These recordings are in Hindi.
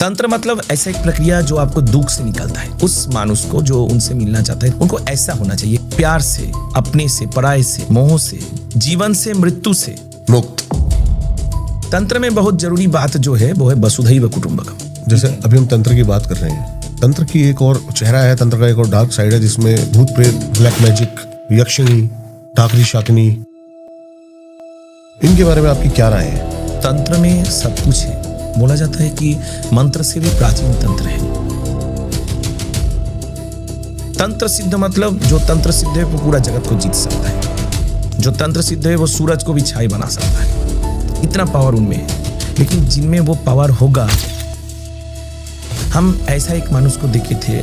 तंत्र मतलब ऐसा एक प्रक्रिया जो आपको दुख से निकालता है। उस मानुष को जो उनसे मिलना चाहता है उनको ऐसा होना चाहिए, प्यार से, अपने से, पराये से, मोह से, जीवन से, मृत्यु से मुक्त। तंत्र में बहुत जरूरी बात जो है वो है वसुधैव कुटुंबकम। जैसे अभी हम तंत्र की बात कर रहे हैं, तंत्र की एक और चेहरा है, तंत्र का एक और डार्क साइड है जिसमें भूत प्रेत, ब्लैक मैजिक, यक्षिणी, डाकरी शाकिनी, इनके बारे में आपकी क्या राय है? तंत्र में सब कुछ है। बोला जाता है कि मंत्र से भी प्राचीन तंत्र है। तंत्र सिद्ध मतलब जो तंत्र सिद्ध है वो पूरा जगत को जीत सकता है। जो तंत्र सिद्ध है वो सूरज को भी छाई बना सकता है। इतना पावर उनमें है। लेकिन जिनमें वो पावर होगा, हम ऐसा एक मनुष्य को देखे थे,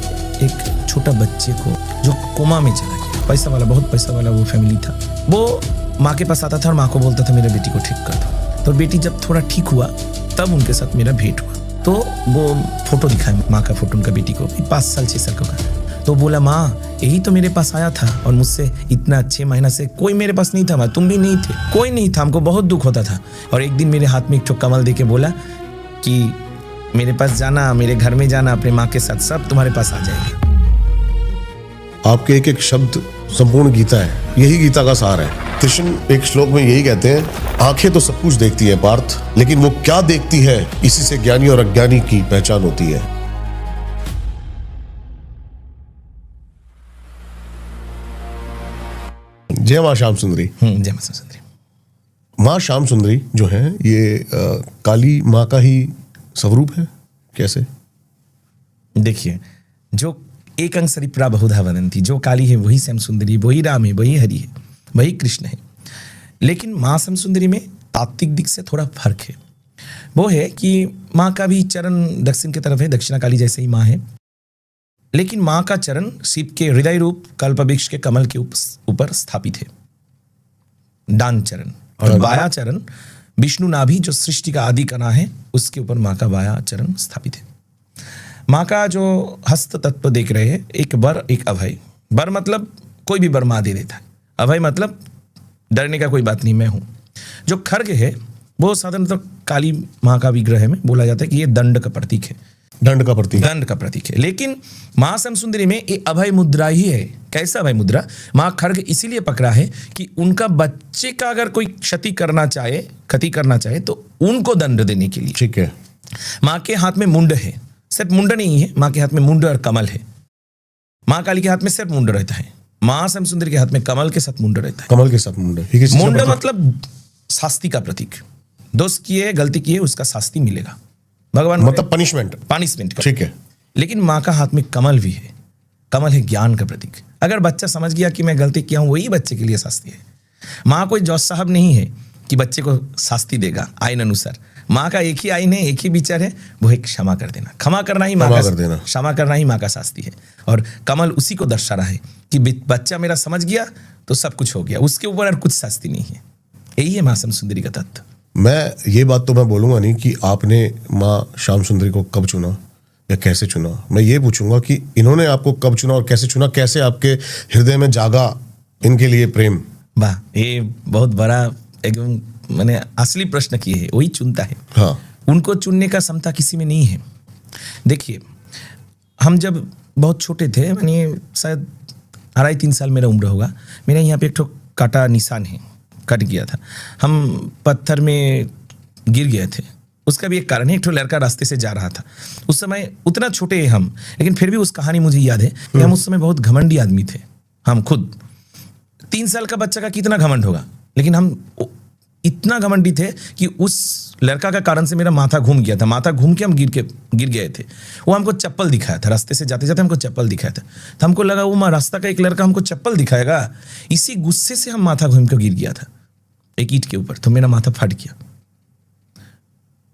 एक छोटा बच्चे को जो कोमा में चला गया, पैसा वाला, बहुत पैसा वाला वो फैमिली था। वो माँ के पास आता था और माँ को बोलता था मेरे बेटी को ठीक कर दो। तो बेटी जब थोड़ा ठीक हुआ तब उनके साथ मेरा भेंट हुआ। तो वो फोटो दिखाया, माँ का फोटो उनका बेटी को, 5 साल 6 साल का। तो बोला माँ यही तो मेरे पास आया था और मुझसे इतना 6 महीना से कोई मेरे पास नहीं था, माँ तुम भी नहीं थे, कोई नहीं था, हमको बहुत दुख होता था। और एक दिन मेरे हाथ में एक ठो कमल दे के बोला कि मेरे पास जाना, मेरे घर में जाना, अपने माँ के साथ, सब तुम्हारे पास आ जाएगा। आपके एक एक शब्द संपूर्ण गीता है, यही गीता का सार है। कृष्ण एक श्लोक में यही कहते हैं, आंखें तो सब कुछ देखती है पार्थ, लेकिन वो क्या देखती है इसी से ज्ञानी और अज्ञानी की पहचान होती है। जय मां श्याम सुंदरी। जय मां श्याम सुंदरी। मां श्याम सुंदरी जो है ये काली माँ का ही स्वरूप है, कैसे? देखिए, जो एक अंग सरिप्रा बहुधा वदंती, जो काली है वही श्याम सुंदरी, वही राम है, वही हरि है, वही कृष्ण है। लेकिन माँ श्याम सुंदरी में तात्विक दिख से थोड़ा फर्क है। वो है कि माँ का भी चरण दक्षिण की तरफ है, दक्षिणा काली जैसे ही माँ है, लेकिन माँ का चरण शिव के हृदय रूप कल्पवृक्ष के कमल के ऊपर स्थापित है, दान चरण। और बाया चरण विष्णु नाभि जो सृष्टि का आदि कणा है उसके ऊपर माँ का बाया चरण स्थापित है। माँ का जो हस्त तत्व देख रहे हैं, एक वर एक अभय। वर मतलब कोई भी वर माँ दे देता है, अभय मतलब डरने का कोई बात नहीं, मैं हूँ। जो खड्ग है वो साधारणतः काली माँ का विग्रह में बोला जाता है कि ये दंड का प्रतीक है, दंड का प्रतीक, दंड का प्रतीक है। लेकिन माँ श्याम सुंदरी में ये अभय मुद्रा ही है। कैसा अभय मुद्रा? माँ खड्ग इसीलिए पकड़ा है कि उनका बच्चे का अगर कोई क्षति करना चाहे तो उनको दंड देने के लिए। ठीक है। माँ के हाथ में मुंड है, सिर्फ मुंड नहीं है, माँ के हाथ में मुंड और कमल है। माँ काली के हाथ में सिर्फ मुंड रहता है, माँ श्याम सुंदरी के हाथ में कमल के साथ मुंड रहता है। कमल के साथ मुंड। मुंड मतलब शास्ति का प्रतीक। दोष किए, गलती किए, उसका शास्ति मिलेगा, भगवान मतलब पनिशमेंट। ठीक है। लेकिन माँ का हाथ में कमल भी है। कमल है ज्ञान का प्रतीक। अगर बच्चा समझ गया कि मैं गलती किया हूं, वही बच्चे के लिए शास्ति है। माँ कोई जज साहब नहीं है कि बच्चे को शास्ति देगा आइन अनुसार। माँ का एक ही आइन है, एक ही विचार है, वो है क्षमा कर देना। क्षमा करना ही माँ का, क्षमा करना ही माँ का शास्ति है। और कमल उसी को दर्शा रहा है कि बच्चा मेरा समझ गया तो सब कुछ हो गया, उसके ऊपर और कुछ शास्ति नहीं है। यही है माँ श्याम सुंदरी का तत्व। मैं ये बात तो मैं बोलूंगा नहीं कि आपने माँ श्याम सुंदरी को कब चुना या कैसे चुना। मैं ये पूछूंगा कि इन्होंने आपको कब चुना और कैसे चुना, कैसे आपके हृदय में जागा इनके लिए प्रेम? वाह, ये बहुत बड़ा एकदम मैंने असली प्रश्न किए है। वही चुनता है। हाँ। उनको चुनने का क्षमता किसी में नहीं है। देखिए, हम जब बहुत छोटे थे, मैंने शायद 2.5-3 साल मेरा उम्र होगा, मेरे यहाँ पे एक ठो काटा निशान है, कट गया था। हम पत्थर में गिर गए थे। उसका भी एक कारण है, एक ठो लड़का रास्ते से जा रहा था। उस समय उतना छोटे हैं हम, लेकिन फिर भी उस कहानी मुझे याद है कि हम उस समय बहुत घमंडी आदमी थे। हम खुद 3 साल का बच्चा का कितना घमंड होगा, लेकिन हम इतना घमंडी थे कि उस लड़का का कारण से मेरा माथा घूम गया था। माथा घूम के हम गिर गए थे। वो हमको चप्पल दिखाया था, रास्ते से जाते जाते हमको चप्पल दिखाया था। तो हमको लगा वो रास्ता का एक लड़का हमको चप्पल दिखाएगा। इसी गुस्से से हम माथा घूम के गिर गया था एक ईंट के ऊपर। तो मेरा माथा फट गया।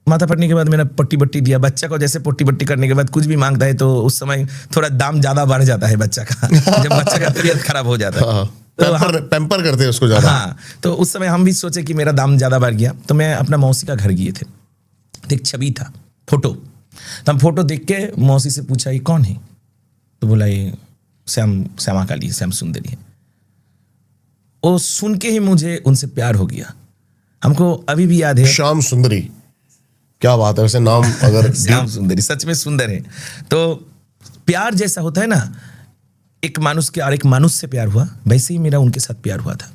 माथा फटने के बाद मैंने पट्टी बट्टी दिया। बच्चा को जैसे पट्टी बट्टी करने के बाद कुछ भी मांगता है तो उस समय थोड़ा दाम ज्यादा बढ़ जाता है बच्चा का जब बच्चा का तबीयत खराब हो जाता है तो पैम्पर करते हैं उसको ज्यादा। हाँ, तो उस समय हम भी सोचे कि मेरा दाम ज्यादा बढ़ गया। तो मैं अपना मौसी का घर गए थे, तो एक छवि था, फोटो। तो हम फोटो देख के मौसी से पूछा ये कौन है? तो बोला ये श्यामा काली, श्याम सुंदरी है। वो सुन के ही मुझे उनसे प्यार हो गया। हमको अभी भी याद है। श्याम सुंदरी क्या बात है, वैसे नाम अगर श्याम सुंदरी सच में सुंदर है। तो प्यार जैसा होता है ना, एक मानुष के और एक मानुष से प्यार हुआ, वैसे ही मेरा उनके साथ प्यार हुआ था।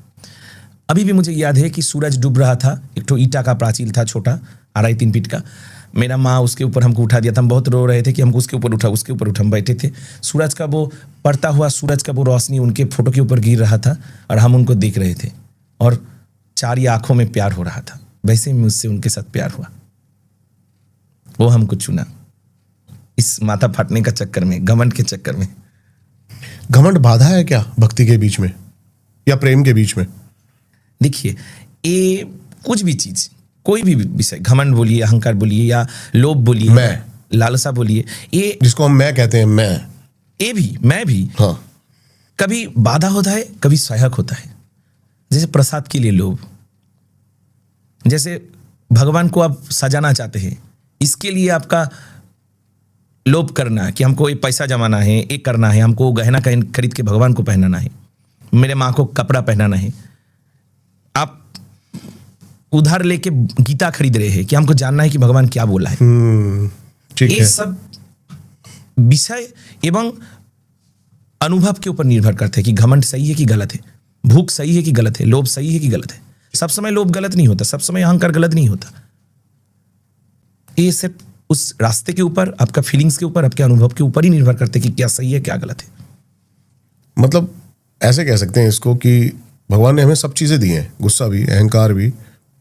अभी भी मुझे याद है कि सूरज डूब रहा था, एक तो ईटा का प्राचीर था छोटा, 2.5-3 फीट का। मेरा माँ उसके ऊपर हमको उठा दिया था, हम बहुत रो रहे थे कि हमको उसके ऊपर उठा, हम बैठे थे। सूरज का वो पड़ता हुआ सूरज का वो रोशनी उनके फोटो के ऊपर गिर रहा था और हम उनको देख रहे थे और 4 आंखों में प्यार हो रहा था। वैसे ही मुझसे उनके साथ प्यार हुआ, वो हमको चुना इस माथा फाटने का चक्कर में, घमंड के चक्कर में। घमंड बाधा है क्या भक्ति के बीच में या प्रेम के बीच में? देखिए, ये कुछ भी चीज, कोई भी विषय, घमंड बोलिए, अहंकार बोलिए या लोभ बोलिए, मैं, लालसा बोलिए, ये जिसको हम मैं कहते हैं, मैं भी हाँ, कभी बाधा होता है, कभी सहायक होता है। जैसे प्रसाद के लिए लोभ, जैसे भगवान को आप सजाना चाहते हैं, इसके लिए आपका लोभ करना कि हमको ये पैसा जमाना है, ये करना है, हमको गहना खरीद के भगवान को पहनाना है, मेरे माँ को कपड़ा पहनाना है। आप उधार लेके गीता खरीद रहे हैं कि हमको जानना है कि भगवान क्या बोला है। ठीक ये है। सब विषय एवं अनुभव के ऊपर निर्भर करते हैं कि घमंड सही है कि गलत है, भूख सही है कि गलत है, लोभ सही है कि गलत है। सब समय लोभ गलत नहीं होता, सब समय अहंकार गलत नहीं होता। ये सिर्फ उस रास्ते के ऊपर, आपका फीलिंग्स के ऊपर, आपके अनुभव के ऊपर ही निर्भर करते हैं कि क्या सही है क्या गलत है। मतलब ऐसे कह सकते हैं इसको कि भगवान ने हमें सब चीजें दी हैं, गुस्सा भी, अहंकार भी,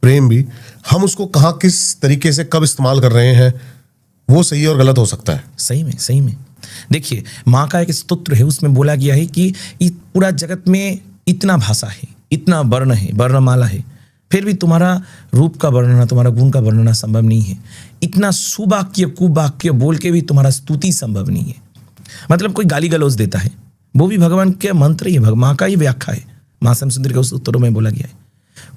प्रेम भी। हम उसको कहाँ किस तरीके से कब इस्तेमाल कर रहे हैं, वो सही और गलत हो सकता है। सही में देखिए, माँ का एक स्तोत्र है, उसमें बोला गया है कि पूरा जगत में इतना भाषा है, इतना वर्ण है, वर्णमाला है, फिर भी तुम्हारा रूप का वर्णना, तुम्हारा गुण का वर्णना संभव नहीं है। इतना सुवाक्य कुवाक्य बोल के भी तुम्हारा स्तुति संभव नहीं है। मतलब कोई गाली गलौज देता है, वो भी भगवान के मंत्र ही है, माँ का ही व्याख्या है। माँ श्याम सुंदरी के उस उत्तरों में बोला गया है,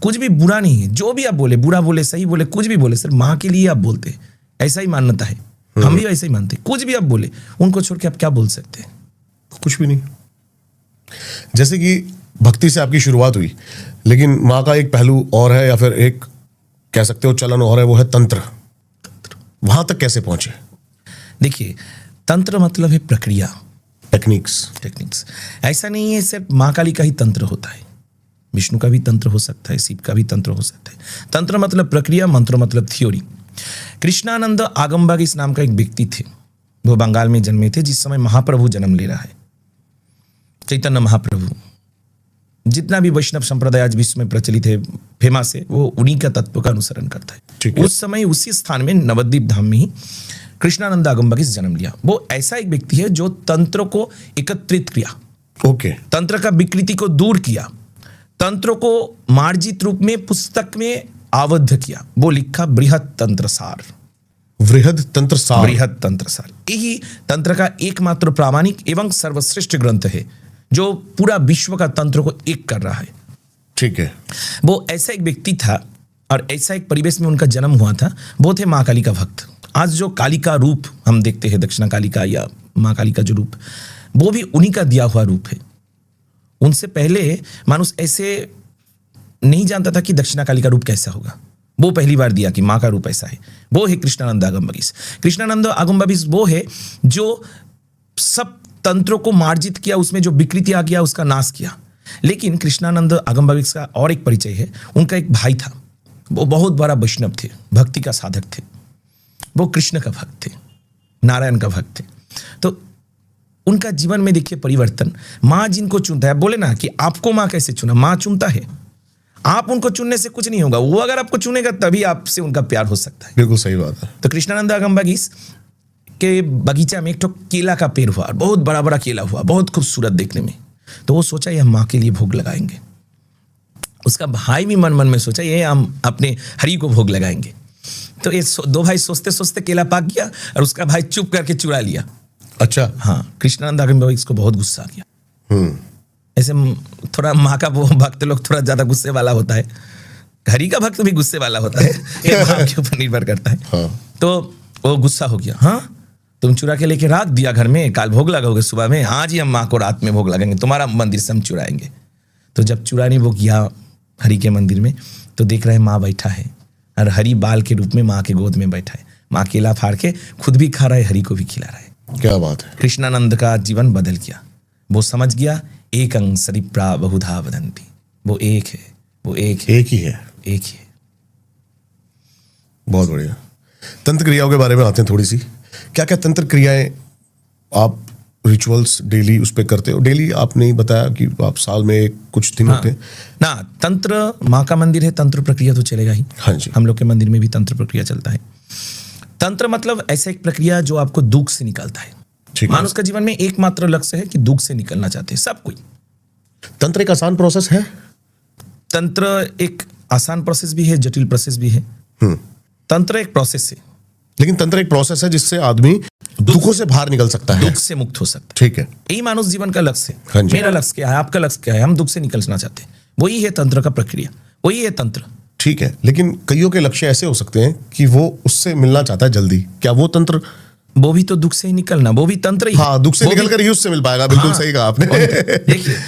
कुछ भी बुरा नहीं है, जो भी आप बोले, बुरा बोले, सही बोले, कुछ भी बोले, सिर्फ माँ के लिए आप बोलते, ऐसा ही मान्यता है। हम भी ऐसा ही मानते, कुछ भी आप बोले, उनको छोड़ के आप क्या बोल सकते हैं? कुछ भी नहीं। जैसे कि भक्ति से आपकी शुरुआत हुई, लेकिन माँ का एक पहलू और है, या फिर एक कह सकते हो चलन और है, वो है तंत्र। वहां तक कैसे पहुंचे? देखिए, तंत्र मतलब है प्रक्रिया, टेक्निक्स। ऐसा नहीं है सिर्फ माँ काली का ही तंत्र होता है, विष्णु का भी तंत्र हो सकता है, शिव का भी तंत्र हो सकता है। तंत्र मतलब प्रक्रिया, मंत्र मतलब थ्योरी। कृष्णानंद आगमबागीस नाम का एक व्यक्ति थे, वो बंगाल में जन्मे थे जिस समय महाप्रभु जन्म ले रहा है, चैतन्य महाप्रभु। जितना भी वैष्णव संप्रदाय आज विश्व में प्रचलित है, फेमस है, वो उन्हीं का तत्व का अनुसरण करता है। उस समय उसी स्थान में नवद्वीप धाम में ही कृष्णानंद आगमबागीस जन्म लिया। वो ऐसा एक व्यक्ति है जो तंत्र को एकत्रित किया, ओके, तंत्र का विकृति को दूर किया, तंत्र को मार्जित रूप में पुस्तक में आबद्ध किया। वो लिखा बृहद तंत्र सार। यही तंत्र का एकमात्र प्रामाणिक एवं सर्वश्रेष्ठ ग्रंथ है जो पूरा विश्व का तंत्र को एक कर रहा है। ठीक है। वो ऐसा एक व्यक्ति था और ऐसा एक परिवेश में उनका जन्म हुआ था। वो थे माँ काली का भक्त। आज जो काली का रूप हम देखते हैं, दक्षिणा काली का या माँ काली का जो रूप, वो भी उन्हीं का दिया हुआ रूप है। उनसे पहले मानुष ऐसे नहीं जानता था कि दक्षिणा काली का रूप कैसा होगा। वो पहली बार दिया कि माँ का रूप ऐसा है। वो है कृष्णानंद आगमबागीस। कृष्णानंद आगमबागीस वो है जो सब तंत्रों को मार्जित किया, उसमें जो विकृति आ गया उसका नाश किया। लेकिन कृष्णानंद आगमबागीस का और एक परिचय है, उनका एक भाई था, वो बहुत बड़ा वैष्णव थे, भक्ति का साधक थे। वो कृष्ण का भक्त थे, नारायण का भक्त थे। तो उनका जीवन में देखिए परिवर्तन। माँ जिनको चुनता है, बोले ना कि आपको माँ कैसे चुना, माँ चुनता है। आप उनको चुनने से कुछ नहीं होगा, वो अगर आपको चुनेगा तभी आपसे उनका प्यार हो सकता है। बिल्कुल सही बात है। तो कृष्णानंद आगमबागीस के बगीचा में एक तो केला का पेड़ हुआ, बहुत बड़ा बड़ा केला हुआ, बहुत खूबसूरत देखने में। तो वो सोचा ये हम माँ के लिए भोग लगाएंगे। उसका भाई भी मन मन में सोचा ये हम अपने हरि को भोग लगाएंगे। तो ये दो भाई सोचते सोचते केला पाक गया और उसका भाई चुप करके चुरा लिया। अच्छा। हाँ, कृष्णानंद आगमबागीस को बहुत गुस्सा आ गया। ऐसे थोड़ा माँ का वो भक्त लोग थोड़ा ज्यादा गुस्से वाला होता है, हरि का भक्त भी गुस्से वाला होता है, ये भाव के ऊपर निर्भर करता है। हाँ। तो वो गुस्सा हो गया, हाँ तुम चुरा के लेके रख दिया घर में, काल भोग लगाओगे सुबह में, आज ही हम माँ को रात में भोग लगाएंगे, तुम्हारा मंदिर से हम चुराएंगे। तो जब चुराने वो गया हरि के मंदिर में, तो देख रहे हैं माँ बैठा है और हरि बाल के रूप में माँ के गोद में बैठा है। माँ केला फाड़ के खुद भी खा रहा है, हरि को भी खिला रहा है। क्या बात है। कृष्णानंद का जीवन बदल गया। वो समझ गया एकं सरिप्रा बहुधा वदन्ति, वो एक है, वो एक है, एक ही है। एक ही है। बहुत बढ़िया। तंत्र क्रियाओं के बारे में आते हैं थोड़ी सी। क्या क्या तंत्र क्रियाएं आप रिचुअल्स डेली उस पे करते हो? डेली आपने ही बताया कि आप साल में कुछ दिन होते हैं। ना, तंत्र, माँ का मंदिर है, तंत्र प्रक्रिया तो चलेगा ही। हाँ जी। हम लोग के मंदिर में भी तंत्र प्रक्रिया चलता है। तंत्र मतलब ऐसा एक प्रक्रिया जो आपको दुख से निकालता है। ठीक है। मानुष का जीवन में एकमात्र लक्ष्य है कि दुख से निकलना चाहते हैं सब कोई। तंत्र एक आसान प्रोसेस है? तंत्र एक आसान प्रोसेस भी है, जटिल प्रोसेस भी है। तंत्र एक प्रोसेस है, लेकिन तंत्र एक प्रोसेस है जिससे आदमी दुखों से बाहर निकल सकता है। दुख से मुक्त हो सकता है। ठीक है। यही मानुष जीवन का लक्ष्य है। हाँ जी। मेरा लक्ष्य क्या है, आपका लक्ष्य क्या है? हम दुख से निकलना चाहते हैं, वही है तंत्र का प्रक्रिया, वही है तंत्र। ठीक है, लेकिन कईयों के लक्ष्य ऐसे हो सकते हैं कि वो उससे मिलना चाहता है जल्दी। क्या वो तंत्र? वो भी तो दुख से ही निकलना, वो भी तंत्र ही। हाँ, दुख से वो निकल भी- कर ही उससे मिल पाएगा। बिल्कुल हाँ, सही कहा आपने। देखिए,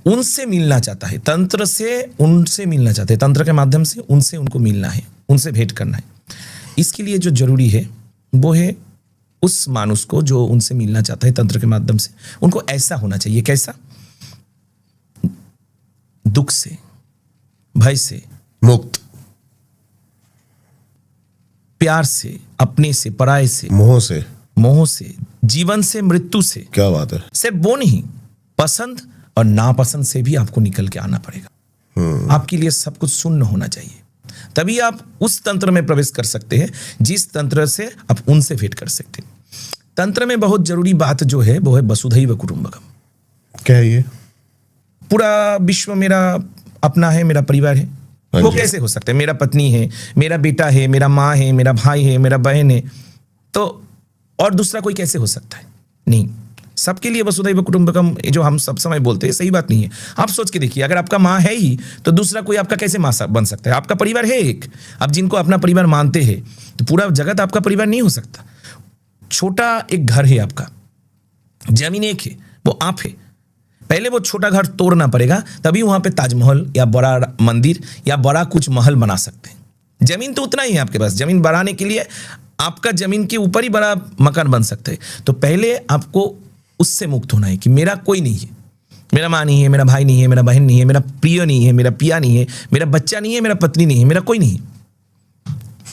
उनसे मिलना चाहता है, तंत्र से उनसे मिलना चाहते हैं, तंत्र के माध्यम से उनसे उनको मिलना है, उनसे भेंट करना है। इसके लिए जो जरूरी है वो है उस मानुष को जो उनसे मिलना चाहता है तंत्र के माध्यम से, उनको ऐसा होना चाहिए। कैसा? दुख से, भय से मुक्त, प्यार से, अपने से, पराये से, मोह से, मोह से, जीवन से, मृत्यु से। क्या बात है। सिर्फ वो नहीं, पसंद और नापसंद से भी आपको निकल के आना पड़ेगा। आपके लिए सब कुछ शून्य होना चाहिए, तभी आप उस तंत्र में प्रवेश कर सकते हैं जिस तंत्र से आप उनसे भेंट कर सकते हैं। तंत्र में बहुत जरूरी बात जो है वो है वसुधैव कुटुंबकम। क्या है ये? पूरा विश्व मेरा अपना है, मेरा परिवार है। हाँ वो जी। कैसे हो सकता है? मेरा पत्नी है, मेरा बेटा है, मेरा माँ है, मेरा भाई है, मेरा बहन है, तो और दूसरा कोई कैसे हो सकता है? नहीं, सबके लिए वसुधैव कुटुंबकम जो हम सब समय बोलते हैं सही बात नहीं है। आप सोच के देखिए, अगर आपका माँ है ही तो दूसरा कोई आपका कैसे माँ बन सकता है? आपका परिवार है एक, आप जिनको अपना परिवार मानते हैं, तो पूरा जगत आपका परिवार नहीं हो सकता। छोटा एक घर है आपका, जमीन एक है, वो आप है। पहले वो छोटा घर तोड़ना पड़ेगा, तभी वहां पे ताजमहल या बड़ा मंदिर या बड़ा कुछ महल बना सकते हैं। जमीन तो उतना ही है आपके पास, जमीन बढ़ाने के लिए आपका जमीन के ऊपर ही बड़ा मकान बन सकता है। तो पहले आपको उससे मुक्त होना है कि मेरा कोई नहीं है, मेरा माँ नहीं है, मेरा भाई नहीं है, मेरा बहन नहीं है, मेरा प्रिय नहीं है, मेरा पिया नहीं है, मेरा बच्चा नहीं है, मेरा पत्नी नहीं है, मेरा कोई नहीं है।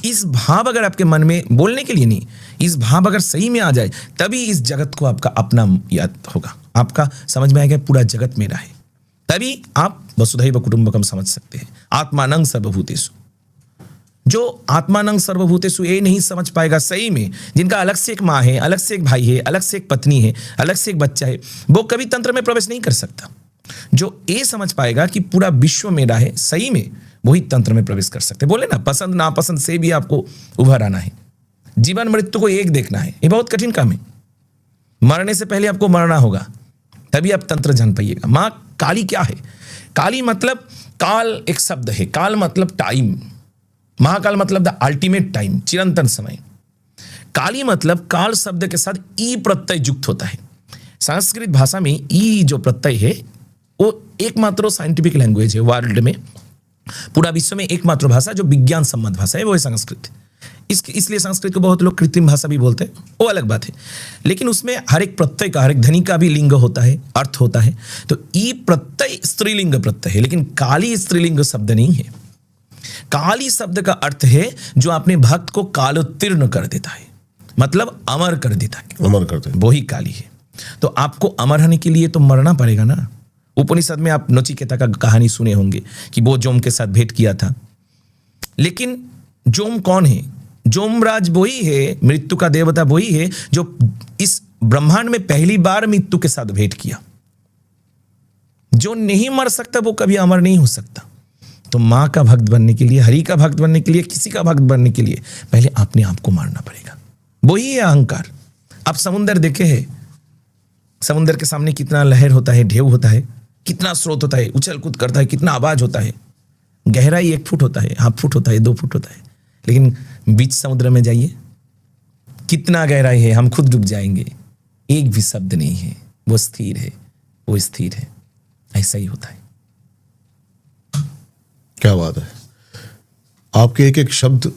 इस भाव अगर आपके मन में, बोलने के लिए नहीं, इस भाव अगर सही में आ जाए, तभी इस जगत को आपका अपना याद होगा। आपका समझ में आएगा पूरा जगत मेरा है, तभी आप वसुधैव कुटुंबकम समझ सकते हैं। आत्मानं सर्वभूतेषु, जो आत्मानं सर्वभूतेषु ये नहीं समझ पाएगा सही में, जिनका अलग से एक माँ है, अलग से एक भाई है, अलग से एक पत्नी है, अलग से एक बच्चा है, वो कभी तंत्र में प्रवेश नहीं कर सकता। जो ये समझ पाएगा कि पूरा विश्व मेरा है सही में, वही तंत्र में प्रवेश कर सकते। बोले ना, पसंद नापसंद से भी आपको उभर आना है, जीवन मृत्यु को एक देखना है। ये बहुत कठिन काम है। मरने से पहले आपको मरना होगा, तभी आप तंत्र जान पाइएगा। माँ काली क्या है? काली मतलब, काल एक शब्द है, काल मतलब टाइम, महाकाल मतलब द अल्टीमेट टाइम, चिरंतन समय। काली मतलब काल शब्द के साथ ई प्रत्यय युक्त होता है। संस्कृत भाषा में ई जो प्रत्यय है वो एकमात्र साइंटिफिक लैंग्वेज है वर्ल्ड में, पूरा विश्व में एकमात्र भाषा जो विज्ञान संबंध भाषा है वो है संस्कृत। इसलिए संस्कृत को बहुत लोग कृत्रिम भाषा भी बोलते हैं, वो अलग बात है। लेकिन उसमें हर एक प्रत्यय का, हर एक ध्वनि का भी लिंग होता है, अर्थ होता है। तो ई प्रत्यय स्त्रीलिंग प्रत्यय है, लेकिन काली स्त्रीलिंग शब्द नहीं है। काली शब्द का अर्थ है जो अपने भक्त को कालोत्तीर्ण कर देता है, मतलब अमर कर देता है, अमर करते हैं। वही काली है। तो आपको अमर होने के लिए तो मरना पड़ेगा ना। उपनिषद में आप नचिकेता का कहानी सुने होंगे कि वो जोम के साथ भेंट किया था। लेकिन जोम कौन है? जोमराज वही है, मृत्यु का देवता वही है जो इस ब्रह्मांड में पहली बार मृत्यु के साथ भेंट किया। जो नहीं मर सकता वो कभी अमर नहीं हो सकता। तो माँ का भक्त बनने के लिए, हरि का भक्त बनने के लिए, किसी का भक्त बनने के लिए पहले अपने आप को मारना पड़ेगा। वही है अहंकार। आप समुंदर देखे हैं, समुंदर के सामने कितना लहर होता है, ढेउ होता है, कितना स्रोत होता है, उछल कूद करता है, कितना आवाज होता है। गहराई 1 फुट होता है, 1/2 फुट होता है, 2 फुट होता है। लेकिन बीच समुद्र में जाइए, कितना गहराई है, हम खुद डूब जाएंगे। एक भी शब्द नहीं है, वो स्थिर है, वो स्थिर है। ऐसा ही होता है। क्या बात है। आपके एक एक शब्द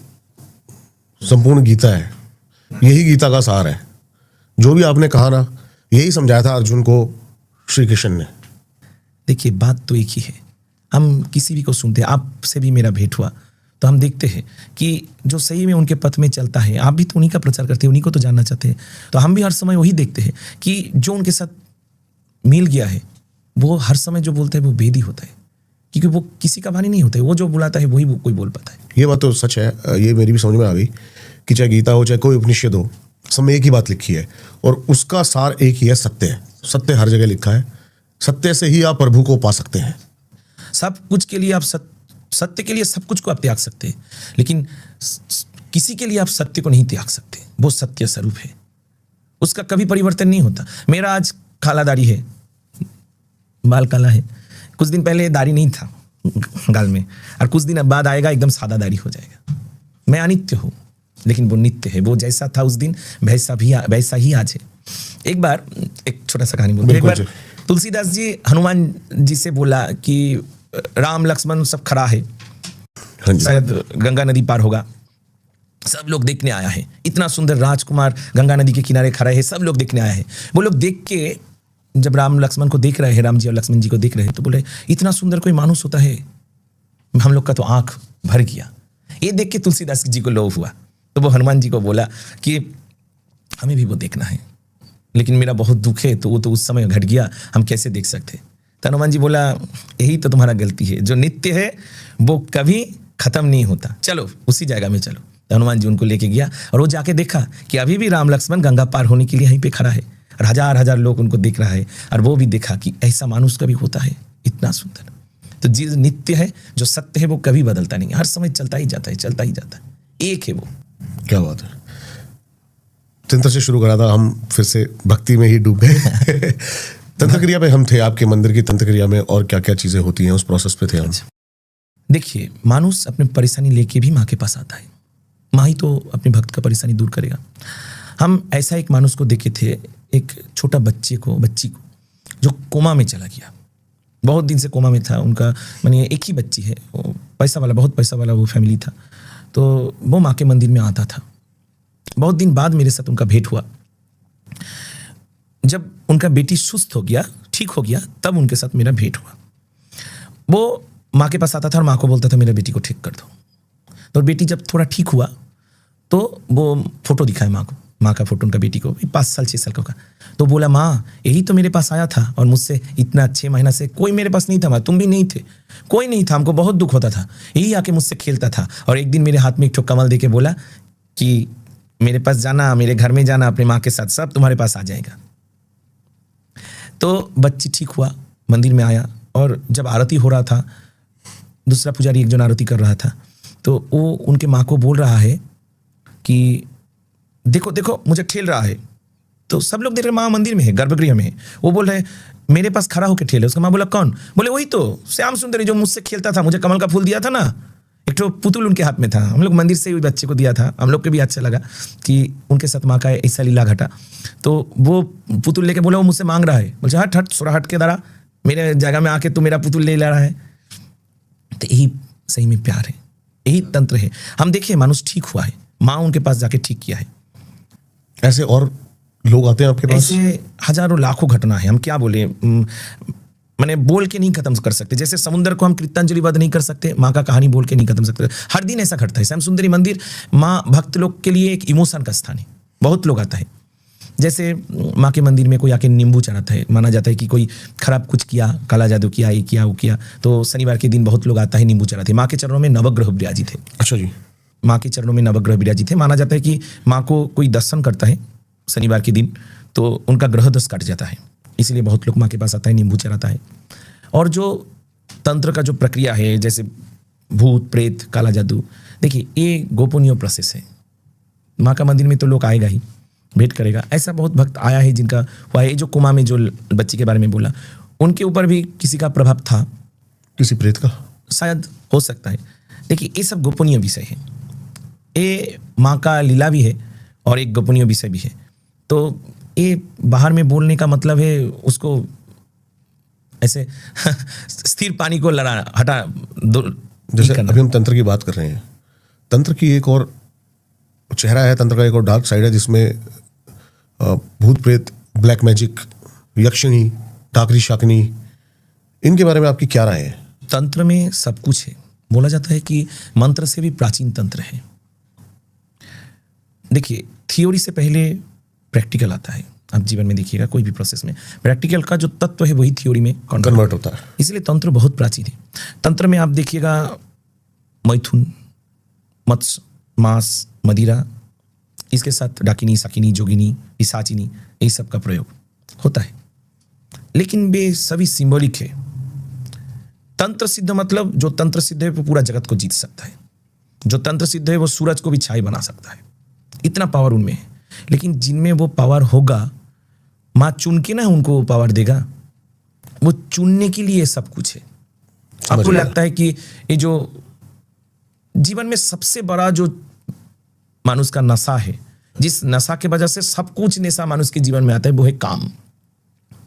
संपूर्ण गीता है। यही गीता का सार है। जो भी आपने कहा ना, यही समझाया था अर्जुन को श्री कृष्ण ने। देखिए बात तो एक ही है, हम किसी भी को सुनते हैं, आपसे भी मेरा भेंट हुआ तो हम देखते हैं कि जो सही में उनके पथ में चलता है, आप भी तो उन्हीं का प्रचार करते हैं, उन्हीं को तो जानना चाहते हैं, तो हम भी हर समय वही देखते हैं कि जो उनके साथ मिल गया है वो हर समय जो बोलता है वो वेद ही होता है, क्योंकि वो किसी का वाणी नहीं होता है, वो जो बुलाता है वही वो कोई बोल पाता है। ये बात तो सच है, ये मेरी भी समझ में आ गई कि चाहे गीता हो चाहे कोई उपनिषद हो, सब में एक ही बात लिखी है और उसका सार एक ही है, सत्य है। सत्य हर जगह लिखा है, सत्य से ही आप प्रभु को पा सकते हैं। सब कुछ के लिए आप सत्य के लिए सब कुछ को आप त्याग सकते हैं, लेकिन किसी के लिए आप सत्य को नहीं त्याग सकते। वो सत्य स्वरूप है, उसका कभी परिवर्तन नहीं होता। मेरा आज काला दाढ़ी है, बाल काला है, कुछ दिन पहले दाढ़ी नहीं था गाल में, और कुछ दिन बाद आएगा एकदम सादा दाढ़ी हो जाएगा। मैं अनित्य हूँ, लेकिन वो नित्य है। वो जैसा था उस दिन वैसा ही आज है। एक बार एक छोटा सा कहानी बोलूं। एक बार तुलसीदास जी हनुमान जी से बोला कि राम लक्ष्मण सब खड़ा है, शायद गंगा नदी पार होगा, सब लोग देखने आया है, इतना सुंदर राजकुमार गंगा नदी के किनारे खड़ा है, सब लोग देखने आया है। वो लोग देख के जब राम लक्ष्मण को देख रहे हैं, राम जी और लक्ष्मण जी को देख रहे हैं, तो बोले इतना सुंदर कोई मानुष होता है, हम लोग का तो आंख भर गया। ये देख के तुलसीदास जी को लोभ हुआ, तो वो हनुमान जी को बोला कि हमें भी वो देखना है, लेकिन मेरा बहुत दुख है, तो वो तो उस समय घट गया, हम कैसे देख सकते। तो हनुमान जी बोला यही तो तुम्हारा गलती है, जो नित्य है वो कभी खत्म नहीं होता, चलो उसी जगह में चलो। तो हनुमान जी उनको लेके गया और वो जाके देखा कि अभी भी राम लक्ष्मण गंगा पार होने के लिए यहीं पे खड़ा है और हजार हजार लोग उनको देख रहा है, और वो भी देखा कि ऐसा मानुष कभी होता है इतना सुंदर। तो जो नित्य है, जो सत्य है, वो कभी बदलता नहीं, हर समय चलता ही जाता है, चलता ही जाता है, एक है वो। क्या बात है। तंत्र से शुरू करा था, हम फिर से भक्ति में ही डूब गए। तंत्र क्रिया में हम थे, आपके मंदिर की तंत्र क्रिया में और क्या क्या चीजें होती हैं उस प्रोसेस पे थे हम। देखिए मानुष अपने परेशानी लेके भी माँ के पास आता है, माँ ही तो अपने भक्त का परेशानी दूर करेगा। हम ऐसा एक मानुष को देखे थे, एक छोटा बच्ची को जो कोमा में चला गया, बहुत दिन से कोमा में था उनका, मानिए एक ही बच्ची है, वो पैसा वाला, बहुत पैसा वाला वो फैमिली था, तो वो माँ के मंदिर में आता था। बहुत दिन बाद मेरे साथ उनका भेंट हुआ, जब उनका बेटी सुस्त हो गया, ठीक हो गया, तब उनके साथ मेरा भेंट हुआ। वो माँ के पास आता था और माँ को बोलता था मेरा बेटी को ठीक कर दो। तो बेटी जब थोड़ा ठीक हुआ तो वो फोटो दिखाया माँ को, माँ का फोटो उनका बेटी को, 5 साल 6 साल का। तो बोला माँ यही तो मेरे पास आया था और मुझसे इतना 6 महीना से कोई मेरे पास नहीं था, माँ तुम भी नहीं थे, कोई नहीं था, हमको बहुत दुख होता था, यही आके मुझसे खेलता था। और एक दिन मेरे हाथ में एक ठो कमल दे के बोला कि मेरे पास जाना, मेरे घर में जाना अपने माँ के साथ, सब तुम्हारे पास आ जाएगा। तो बच्ची ठीक हुआ, मंदिर में आया, और जब आरती हो रहा था, दूसरा पुजारी एक जन आरती कर रहा था, तो वो उनके माँ को बोल रहा है कि देखो देखो मुझे ठेल रहा है। तो सब लोग देख रहे, माँ मंदिर में है, गर्भगृह में है, वो बोल रहे मेरे पास खड़ा होकर ठेले। उसका माँ बोला कौन? बोले वही तो श्याम सुंदरी जो मुझसे खेलता था, मुझे कमल का फूल दिया था ना, एक तो पुतुल उनके हाथ में था, हम लोग मंदिर से ही बच्चे को दिया था, हम लोग को भी अच्छा लगा कि उनके साथ माँ का ऐसा लीला घटा। तो वो पुतुल लेके बोला वो मुझसे मांग रहा है, बोले हट हट सोरा हट के दारा, मेरे जगह में आके तू मेरा पुतुल ले ला रहा है। तो यही सही में प्यार है, यही तंत्र है। हम देखिए मानुष ठीक हुआ है, माँ उनके पास जाके ठीक किया है। ऐसे और लोग आते हैं आपके पास? ऐसे हजारों लाखों घटना है, हम क्या बोले, मैंने बोल के नहीं खत्म कर सकते। जैसे समुद्र को हम कृतांजलिबद्ध नहीं कर सकते, माँ का कहानी बोल के नहीं खत्म सकते। हर दिन ऐसा घटता है। श्याम सुंदरी मंदिर माँ भक्त लोग के लिए एक इमोशन का स्थान है, बहुत लोग आता है। जैसे माँ के मंदिर में कोई आके नींबू चढ़ाता है, माना जाता है कि कोई खराब कुछ किया, काला जादू किया, ये किया वो किया, तो शनिवार के दिन बहुत लोग आता है नींबू चढ़ाते। माँ के चरणों में नवग्रह विराजित थे। अच्छा जी। माँ के चरणों में नवग्रह विराजित थे। माना जाता है कि माँ को कोई दर्शन करता है शनिवार के दिन तो उनका ग्रह दोष कट जाता है, इसलिए बहुत लोग माँ के पास आता है, नींबू चढ़ाता है। और जो तंत्र का जो प्रक्रिया है, जैसे भूत प्रेत काला जादू, देखिए ये गोपनीय प्रोसेस है। माँ का मंदिर में तो लोग आएगा ही, भेंट करेगा। ऐसा बहुत भक्त आया है जिनका हुआ है। जो कोमा में जो बच्ची के बारे में बोला, उनके ऊपर भी किसी का प्रभाव था, किसी प्रेत का शायद हो सकता है। देखिए ये सब गोपनीय विषय है, ये माँ का लीला भी है और एक गोपनीय विषय भी है। तो ये बाहर में बोलने का मतलब है उसको ऐसे स्थिर पानी को हटा दो। जैसे अभी हम तंत्र की बात कर रहे हैं, तंत्र की एक और चेहरा है तंत्र का, एक और डार्क साइड है जिसमें भूत प्रेत, ब्लैक मैजिक, यक्षिणी, डाकरी शाकिनी, इनके बारे में आपकी क्या राय है? तंत्र में सब कुछ है। बोला जाता है कि मंत्र से भी प्राचीन तंत्र है। देखिए, थियोरी से पहले प्रैक्टिकल आता है। आप जीवन में देखिएगा कोई भी प्रोसेस में प्रैक्टिकल का जो तत्व है वही थियोरी में कन्वर्ट होता है। इसलिए तंत्र बहुत प्राचीन है। तंत्र में आप देखिएगा मैथुन, मत्स्य, मांस, मदिरा, इसके साथ डाकिनी, साकिनी, जोगिनी, पिशाचिनी, यही सब का प्रयोग होता है। लेकिन वे सभी सिंबॉलिक है। तंत्र सिद्ध मतलब जो तंत्र सिद्ध है वो पूरा जगत को जीत सकता है। जो तंत्र सिद्ध है वो सूरज को भी छाई बना सकता है। इतना पावर उनमें है। लेकिन जिनमें वो पावर होगा, माँ चुन के ना उनको पावर देगा। वो चुनने के लिए सब कुछ है। आपको लगता है कि ये जो जीवन में सबसे बड़ा जो मानुष का नशा है, जिस नशा के वजह से सब कुछ नशा मानुष के जीवन में आता है, वो है काम,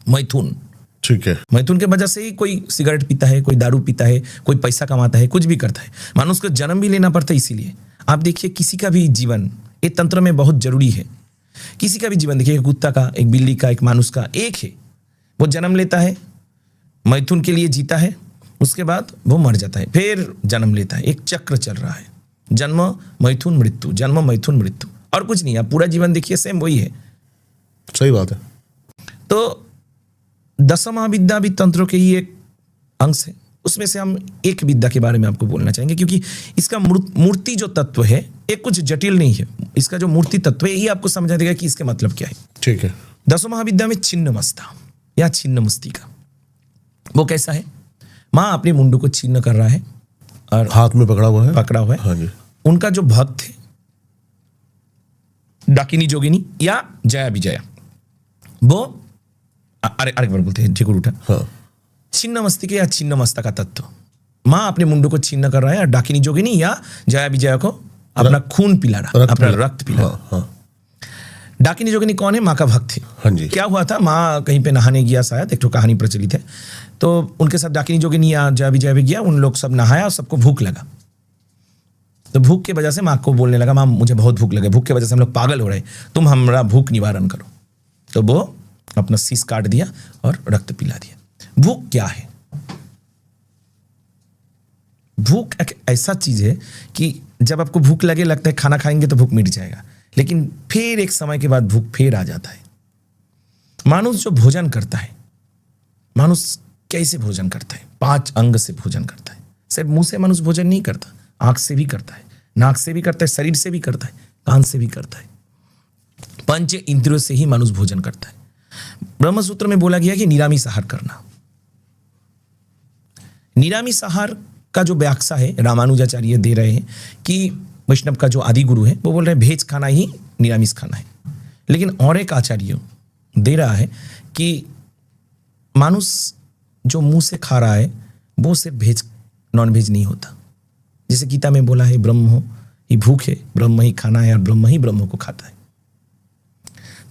मैथुन। ठीक है। मैथुन के वजह से ही कोई सिगरेट पीता है, कोई दारू पीता है, कोई पैसा कमाता है, कुछ भी करता है। मानुष को जन्म भी लेना पड़ता है। इसीलिए आप देखिए किसी का भी जीवन ये तंत्र में बहुत जरूरी है। किसी का भी जीवन देखिए, एक कुत्ता का, एक बिल्ली का, एक मानुष का एक है। वो जन्म लेता है, मैथुन के लिए जीता है, उसके बाद वो मर जाता है, फिर जन्म लेता है। एक चक्र चल रहा है, जन्म मैथुन मृत्यु, जन्म मैथुन मृत्यु, और कुछ नहीं। आप पूरा जीवन देखिए सेम वही है। सही बात है। तो दशमा विद्या भी तंत्रों के ही एक अंश है। उसमें से हम एक विद्या के बारे में आपको बोलना चाहेंगे, क्योंकि इसका मूर्ति जो तत्व है ये कुछ जटिल नहीं है। इसका जो मूर्ति तत्व है यही आपको समझा देगा कि इसके मतलब क्या है। ठीक है। दसों महाविद्या में छिन्न मस्ता या छिन्न मस्तिका, वो कैसा है? माँ अपने मुंडू को छिन्न कर रहा है और हाथ में पकड़ा हुआ है। हाँ जी। उनका जो भक्त है डाकिनी, जोगिनी या जया विजया, वो अरे बार बोलते हैं, ठीक उठा। हाँ। छिन्न मस्तिका या छिन्न मस्ता का तत्व, माँ अपने मुंडू को छिन्न कर रहा है और डाकिनी, जोगिनी या जया विजया को अपना खून पिला रहा, अपना रक्त पिला रहा। हाँ। डाकिनी जोगिनी कौन है? माँ का भक्त है। हाँ जी। क्या हुआ था, माँ कहीं पे नहाने गया, शायद एक तो कहानी प्रचलित है, तो उनके साथ डाकिनी जोगिनी या जया विजया भी गया। उन लोग सब नहाया और सबको भूख लगा। तो भूख की वजह से माँ को बोलने लगा, माँ मुझे बहुत भूख लगे, भूख की वजह से हम लोग पागल हो रहे, तुम हमारा भूख निवारण करो। तो वो अपना शीश काट दिया और रक्त पिला दिया। भूख क्या है? भूख एक ऐसा चीज है कि जब आपको भूख लगे, लगता है खाना खाएंगे तो भूख मिट जाएगा, लेकिन फिर एक समय के बाद भूख फिर आ जाता है। मानुष जो भोजन करता है, मानुष कैसे भोजन करता है? 5 अंग से भोजन करता है। सिर्फ मुंह से मानुष भोजन नहीं करता, आंख से भी करता है, नाक से भी करता है, शरीर से भी करता है, कान से भी करता है। 5 इंद्रियों से ही मानुष भोजन करता है। ब्रह्मसूत्र में बोला गया कि निरामिषाहार करना। निरामिषाहार का जो व्याख्या है रामानुजाचार्य दे रहे हैं कि वैष्णव का जो आदि गुरु है वो बोल रहे हैं भेज खाना ही निरामिष खाना है। लेकिन और एक आचार्य दे रहा है कि मानुष जो मुंह से खा रहा है वो सिर्फ भेज, नॉन भेज नहीं होता। जैसे गीता में बोला है, ब्रह्म ही भूख है, ब्रह्म ही खाना है और ब्रह्म ही ब्रह्म को खाता है।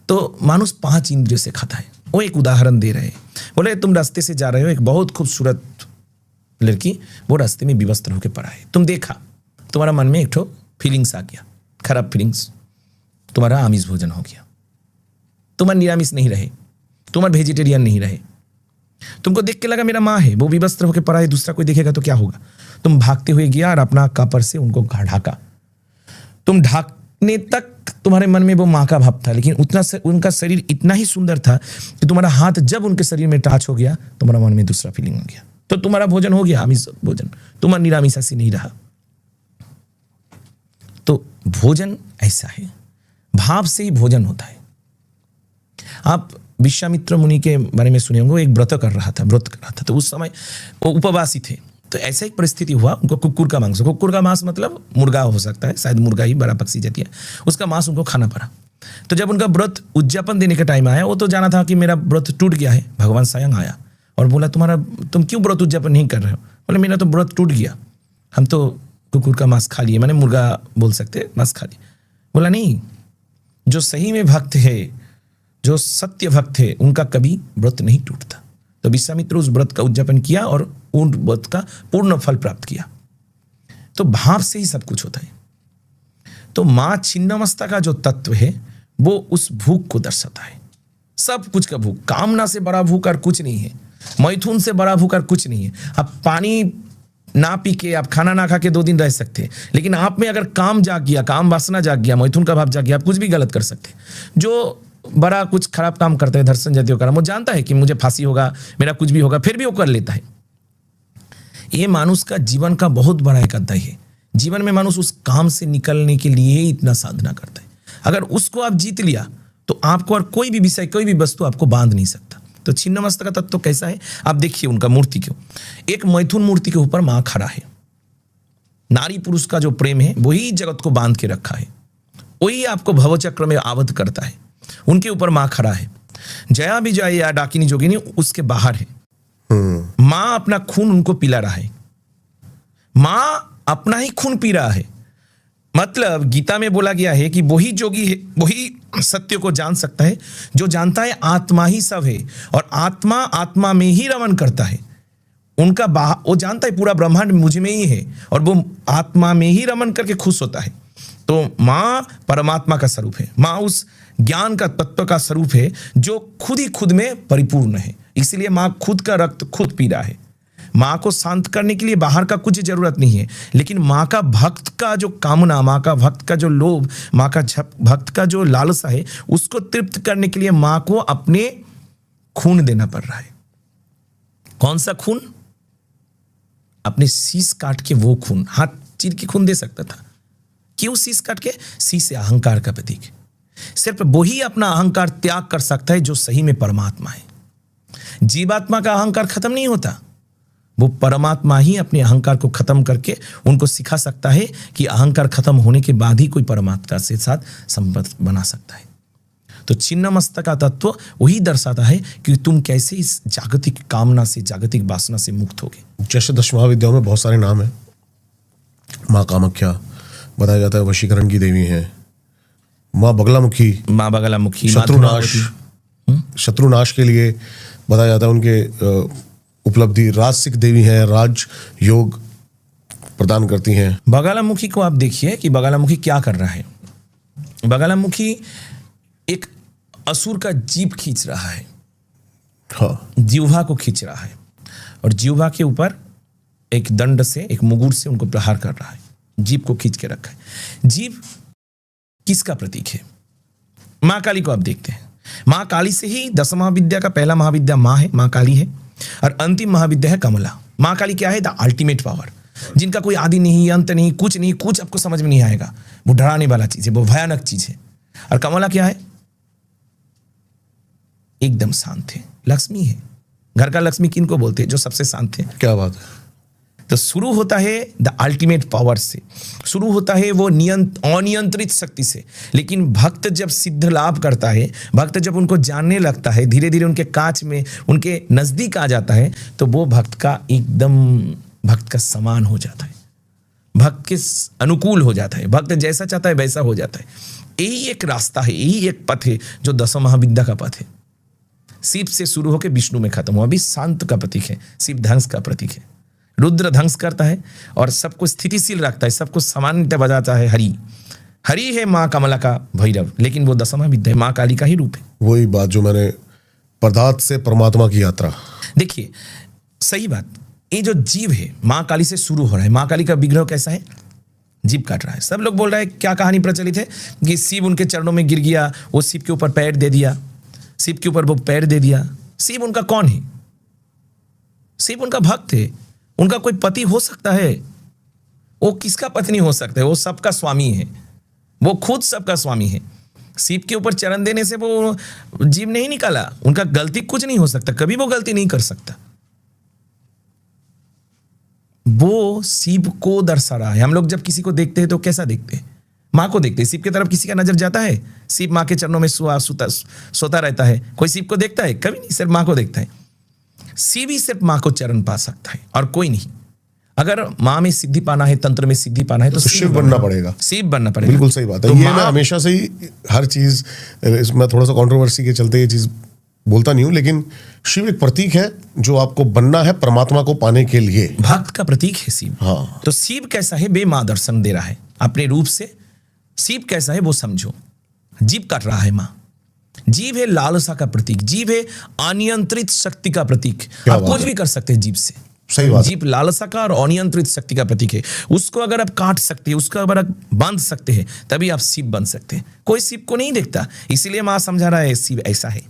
तो मानुष 5 इंद्रियों से खाता है। वो एक उदाहरण दे रहे हैं, बोले तुम रास्ते से जा रहे हो, एक बहुत खूबसूरत लड़की वो रास्ते में विवस्त्र होकर पड़ा है, तुम देखा, तुम्हारा मन में एक ठो फीलिंग्स आ गया, खराब फीलिंग्स, तुम्हारा आमिष भोजन हो गया। तुम निरामिष नहीं रहे, तुम वेजिटेरियन नहीं रहे, तुमको देख के लगा मेरा माँ है, वो विवस्त्र होकर पड़ा है, दूसरा कोई देखेगा तो क्या होगा? तुम भागते हुए गया और अपना कापर से उनको ढाका। तुम ढाकने तक तुम्हारे मन में वो माँ का भाव था, लेकिन उतना उनका शरीर इतना ही सुंदर था कि तुम्हारा हाथ जब उनके शरीर में टच हो गया, तुम्हारा मन में दूसरा फीलिंग हो गया, तो तुम्हारा भोजन हो गया आमिष भोजन, तुम्हारा निरामिषासी नहीं रहा। तो भोजन ऐसा है, भाव से ही भोजन होता है। आप विश्वामित्र मुनि के बारे में सुने होंगे, वो एक व्रत कर रहा था, तो उस समय वो उपवासी थे। तो ऐसा एक परिस्थिति हुआ, उनको कुक्कुर का मांस मतलब मुर्गा हो सकता है, शायद मुर्गा ही बड़ा पक्षी जाती है, उसका मांस उनको खाना पड़ा। तो जब उनका व्रत उद्यापन देने का टाइम आया, वो तो जाना था कि मेरा व्रत टूट गया है। भगवान स्वयं आया और बोला, तुम क्यों व्रत उद्यापन नहीं कर रहे हो? बोले मेरा तो व्रत टूट गया, हम तो कुक्कुर का मांस खा लिए, मैंने मुर्गा बोल सकते मांस खा लिया। बोला नहीं, जो सही में भक्त है, जो सत्य भक्त है, उनका कभी व्रत नहीं टूटता। तो विश्वामित्र उस व्रत का उद्यापन किया और उन व्रत का पूर्ण फल प्राप्त किया। तो भाव से ही सब कुछ होता है। तो माँ छिन्नमस्ता का जो तत्व है वो उस भूख को दर्शाता है, सब कुछ का भूख। कामना से बड़ा भूख और कुछ नहीं है, मैथुन से बड़ा भूख और कुछ नहीं है। आप पानी ना पी के, आप खाना ना खा के 2 दिन रह सकते हैं, लेकिन आप में अगर काम जाग गया, काम वासना जाग गया, मैथुन का भाव जाग गया, आप कुछ भी गलत कर सकते हैं। जो बड़ा कुछ खराब काम करते हैं, दर्शन जाति होकर, वो जानता है कि मुझे फांसी होगा, मेरा कुछ भी होगा, फिर भी वो कर लेता है। ये मानुष का जीवन का बहुत बड़ा एक अध्याय है। जीवन में मानुष उस काम से निकलने के लिए ही इतना साधना करता है। अगर उसको आप जीत लिया तो आपको और कोई भी विषय, कोई भी वस्तु आपको बांध नहीं सकता। तो छिन्नमस्ता का तत्व कैसा है आप देखिए उनका मूर्ति क्यों। एक मैथुन मूर्ति के ऊपर माँ खड़ा है। नारी पुरुष का जो प्रेम है वही जगत को बांध के रखा है, वही आपको भवचक्र में आबद्ध करता है। उनके ऊपर माँ खड़ा है। जया विजया या डाकिनी जोगिनी उसके बाहर है। माँ अपना खून उनको पिला रहा है, माँ अपना ही खून पी रहा है। मतलब गीता में बोला गया है कि वही जोगी है, वही सत्य को जान सकता है जो जानता है आत्मा ही सब है और आत्मा आत्मा में ही रमण करता है। उनका वो जानता है पूरा ब्रह्मांड मुझ में ही है और वो आत्मा में ही रमण करके खुश होता है। तो माँ परमात्मा का स्वरूप है, माँ उस ज्ञान का तत्व का स्वरूप है जो खुद ही खुद में परिपूर्ण है। इसलिए माँ खुद का रक्त खुद पी रहा है। माँ को शांत करने के लिए बाहर का कुछ जरूरत नहीं है, लेकिन माँ का भक्त का जो कामना, माँ का भक्त का जो लोभ, माँ का भक्त का जो लालसा है, उसको तृप्त करने के लिए माँ को अपने खून देना पड़ रहा है। कौन सा खून? अपने शीश काट के वो खून, हाथ चीर के खून दे सकता था। क्यों शीश काट के? शीश अहंकार का प्रतीक है। सिर्फ वही अपना अहंकार त्याग कर सकता है जो सही में परमात्मा है। जीवात्मा का अहंकार खत्म नहीं होता, वो परमात्मा ही अपने अहंकार को खत्म करके उनको सिखा सकता है कि अहंकार खत्म होने के बाद ही कोई परमात्मा से साथ संबंध बना सकता है। तो छिन्नमस्ता का तत्व वही दर्शाता है कि तुम कैसे इस जागतिक कामना से, जागतिक वासना से मुक्त होगे। जैसे 10 महाविद्याओं में बहुत सारे नाम हैं। माँ कामाख्या बताया जाता है वशीकरण की देवी हैं, माँ बगलामुखी, माँ बगलामुखी, शत्रुनाश के लिए बताया जाता है उनके उपलब्धि। राजसिक देवी हैं, राज योग प्रदान करती हैं। बगलामुखी को आप देखिए कि बगलामुखी क्या कर रहा है। बगलामुखी एक असुर का जीभ खींच रहा है, हाँ, जीवा को खींच रहा है और जीवा के ऊपर एक दंड से, एक मुगुर से उनको प्रहार कर रहा है। जीभ को खींच के रखा है। जीभ किसका प्रतीक है? माँ काली को आप देखते हैं। माँ काली से ही 10 महाविद्या का पहला महाविद्या माँ है, माँ काली है, और अंतिम महाविद्या है कमला। माँ काली क्या है? द अल्टीमेट पावर, जिनका कोई आदि नहीं, अंत नहीं, कुछ आपको समझ में नहीं आएगा। वो डराने वाला चीज है, वो भयानक चीज है। और कमला क्या है? एकदम शांत है, लक्ष्मी है। घर का लक्ष्मी किनको बोलते हैं? जो सबसे शांत है। क्या बात है। तो शुरू होता है द अल्टीमेट पावर से, शुरू होता है वो अनियंत्रित शक्ति से। लेकिन भक्त जब सिद्ध लाभ करता है, भक्त जब उनको जानने लगता है, धीरे धीरे उनके कांच में, उनके नजदीक आ जाता है, तो वो भक्त का एकदम भक्त का समान हो जाता है, भक्त के अनुकूल हो जाता है, भक्त जैसा चाहता है वैसा हो जाता है। यही एक रास्ता है, यही एक पथ है जो 10 महाविद्या का पथ है। शिव से शुरू होकर विष्णु में खत्म हुआ। अभी शांत का प्रतीक है, शिव ध्वंस का प्रतीक है। रुद्र ध्वंस करता है और सबको स्थितिशील रखता है, सबको सामान्यतः बजाता है। हरि हरि है माँ कमला का भैरव, लेकिन वो 10 महाविद्या माँ काली का ही रूप है। वही बात जो मैंने पदार्थ से परमात्मा की यात्रा। देखिए सही बात, ये जो जीव है माँ काली से शुरू हो रहा है। माँ काली का विग्रह कैसा है? जीभ काट रहा है। सब लोग बोल रहे हैं, क्या कहानी प्रचलित है कि शिव उनके चरणों में गिर गया, वो शिव के ऊपर पैर दे दिया, शिव के ऊपर वो पैर दे दिया। शिव उनका कौन है? शिव उनका भक्त है, उनका कोई पति हो सकता है? वो किसका पत्नी हो सकता है? वो सबका स्वामी है, वो खुद सबका स्वामी है। शिव के ऊपर चरण देने से वो जीव नहीं निकाला, उनका गलती कुछ नहीं हो सकता, कभी वो गलती नहीं कर सकता। वो शिव को दर्शा रहा है। हम लोग जब किसी को देखते हैं तो कैसा देखते हैं? माँ को देखते हैं। शिव की तरफ किसी का नजर जाता है? शिव माँ के चरणों में सोता रहता है। कोई शिव को देखता है? कभी नहीं, सिर्फ माँ को देखता है। शिव ही सिर्फ माँ को चरण पा सकता है और कोई नहीं। अगर माँ में सिद्धि पाना है, तंत्र में सिद्धि पाना है तो शिव बनना पड़ेगा, शिव बनना पड़ेगा। बिल्कुल सही बात है। तो ये मैं हमेशा से ही हर चीज, इसमें थोड़ा सा कंट्रोवर्सी के चलते ये चीज बोलता नहीं हूं, लेकिन शिव एक प्रतीक है जो आपको बनना है परमात्मा को पाने के लिए। भक्त का प्रतीक है शिव। हाँ। तो शिव कैसा है? बेमाँ दर्शन दे रहा है अपने रूप से, सीप कैसा है वो समझो। जीभ काट रहा है माँ। जीभ है लालसा का प्रतीक, जीभ है अनियंत्रित शक्ति का प्रतीक। क्या आप बात कुछ है। भी कर सकते हैं जीभ से। सही बात है। जीभ लालसा का और अनियंत्रित शक्ति का प्रतीक है। उसको अगर आप काट सकते हैं, उसको अगर आप बांध सकते हैं, तभी आप सीप बन सकते हैं। कोई सीप को नहीं देखता, इसीलिए माँ समझा रहा है सीप ऐसा है।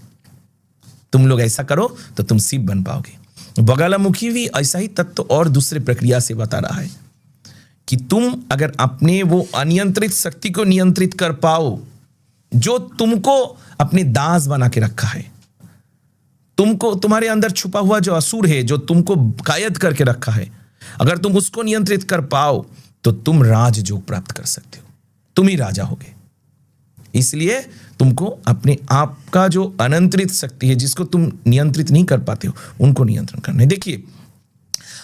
तुम लोग ऐसा करो तो तुम सीप बन पाओगे। बगालामुखी भी ऐसा ही तत्व और दूसरे प्रक्रिया से बता रहा है कि तुम अगर अपने वो अनियंत्रित शक्ति को नियंत्रित कर पाओ, जो तुमको अपने दास बना के रखा है, तुमको तुम्हारे अंदर छुपा हुआ जो असुर है, जो तुमको कायद करके रखा है, अगर तुम उसको नियंत्रित कर पाओ तो तुम राजयोग प्राप्त कर सकते हो, तुम ही राजा होगे। इसलिए तुमको अपने आप का जो अनियंत्रित शक्ति है, जिसको तुम नियंत्रित नहीं कर पाते हो, उनको नियंत्रण करना है। देखिए,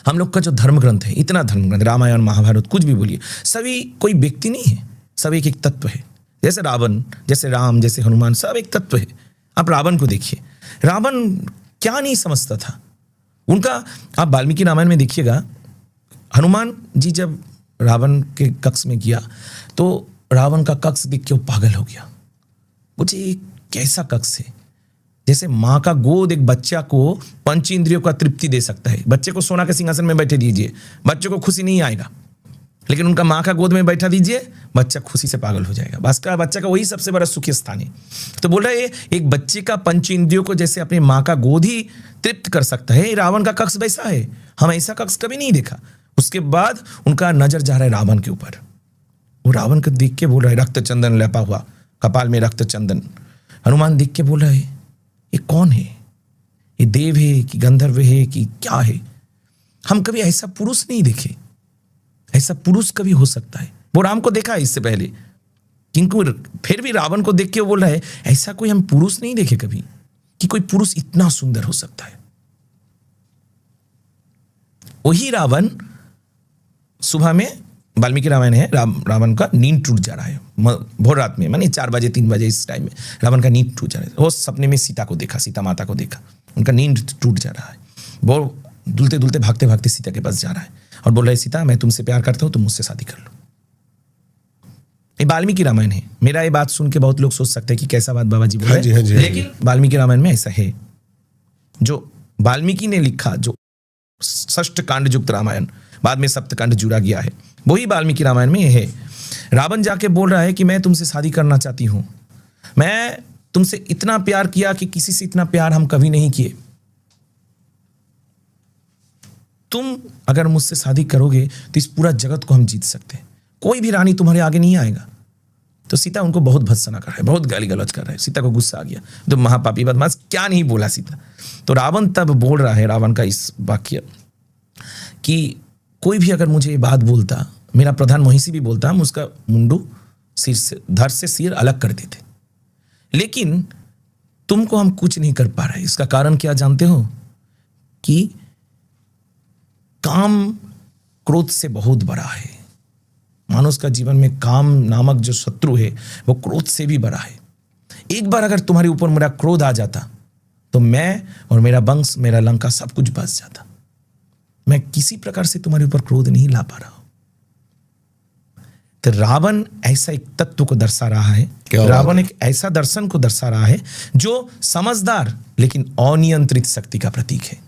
हम लोग का जो धर्म ग्रंथ है, इतना धर्म ग्रंथ, रामायण महाभारत कुछ भी बोलिए, सभी कोई व्यक्ति नहीं है, सब एक एक तत्व है। जैसे रावण, जैसे राम, जैसे हनुमान, सब एक तत्व है। आप रावण को देखिए, रावण क्या नहीं समझता था उनका। आप वाल्मीकि रामायण में देखिएगा, हनुमान जी जब रावण के कक्ष में गया तो रावण का कक्ष देख के वो पागल हो गया। मुझे ये कैसा कक्ष है, जैसे माँ का गोद एक बच्चा को पंच इंद्रियों का तृप्ति दे सकता है। बच्चे को सोना के सिंहासन में बैठे दीजिए, बच्चे को खुशी नहीं आएगा, लेकिन उनका माँ का गोद में बैठा दीजिए, बच्चा खुशी से पागल हो जाएगा। बच्चा का वही सबसे बड़ा सुखी स्थान है। तो बोल रहा है एक बच्चे का पंच इंद्रियों को जैसे अपने माँ का गोद ही तृप्त कर सकता है, रावण का कक्ष वैसा है। हम ऐसा कक्ष कभी नहीं देखा। उसके बाद उनका नजर जा रहा है रावण के ऊपर। वो रावण को देख के बोल रहा है, रक्त चंदन लेपा हुआ, कपाल में रक्त चंदन। हनुमान देख के बोल रहा है, ये कौन है? ये देव है कि गंधर्व है कि क्या है? हम कभी ऐसा पुरुष नहीं देखे। ऐसा पुरुष कभी हो सकता है? वो राम को देखा है इससे पहले, किंतु फिर भी रावण को देख के वो बोल रहा है, ऐसा कोई हम पुरुष नहीं देखे कभी कि कोई पुरुष इतना सुंदर हो सकता है। वही रावण सुबह में, वाल्मीकि रामायण है, रावण का नींद टूट जा रहा है भोर रात में, मानी 4 बजे 3 बजे इस टाइम में रावण का नींद टूट जा रहा है। वो सपने में सीता को देखा, सीता माता को देखा, उनका नींद टूट जा रहा है। वो दुलते दुलते भागते भागते सीता के पास जा रहा है और बोल रहा है, सीता मैं तुमसे प्यार करता हूं, तुम मुझसे शादी कर लो। ये वाल्मीकि रामायण है। मेरा ये बात सुन के बहुत लोग सोच सकते हैं कि कैसा बात बाबा जी बोल रहे हैं, लेकिन वाल्मीकि रामायण में ऐसा है। जो वाल्मीकि ने लिखा, जो 6 कांड युक्त रामायण, बाद में 7 कांड जुड़ा गया है, वही वाल्मीकि रामायण में है। रावण जाके बोल रहा है कि मैं तुमसे शादी करना चाहती हूं, मैं तुमसे इतना प्यार किया कि किसी से इतना प्यार हम कभी नहीं किए। तुम अगर मुझसे शादी करोगे तो इस पूरा जगत को हम जीत सकते हैं, कोई भी रानी तुम्हारे आगे नहीं आएगा। तो सीता उनको बहुत भत्सना कर रहा है, बहुत गाली गलौज कर रहा है। सीता को गुस्सा आ गया, तो महापापी बदमाश, क्या नहीं बोला सीता। तो रावण तब बोल रहा है, रावण का इस वाक्य कि कोई भी अगर मुझे ये बात बोलता, मेरा प्रधान महिषी भी बोलता, हम उसका मुंडू सिर से, धड़ से सिर अलग कर देते। लेकिन तुमको हम कुछ नहीं कर पा रहे। इसका कारण क्या जानते हो? कि काम क्रोध से बहुत बड़ा है। मानुष का जीवन में काम नामक जो शत्रु है वो क्रोध से भी बड़ा है। एक बार अगर तुम्हारे ऊपर मेरा क्रोध आ जाता तो मैं और मेरा वंश, मेरा लंका सब कुछ बस जाता। मैं किसी प्रकार से तुम्हारे ऊपर क्रोध नहीं ला पा रहा हूं। तो रावण ऐसा एक तत्व को दर्शा रहा है, रावण एक ऐसा दर्शन को दर्शा रहा है जो समझदार लेकिन अनियंत्रित शक्ति का प्रतीक है।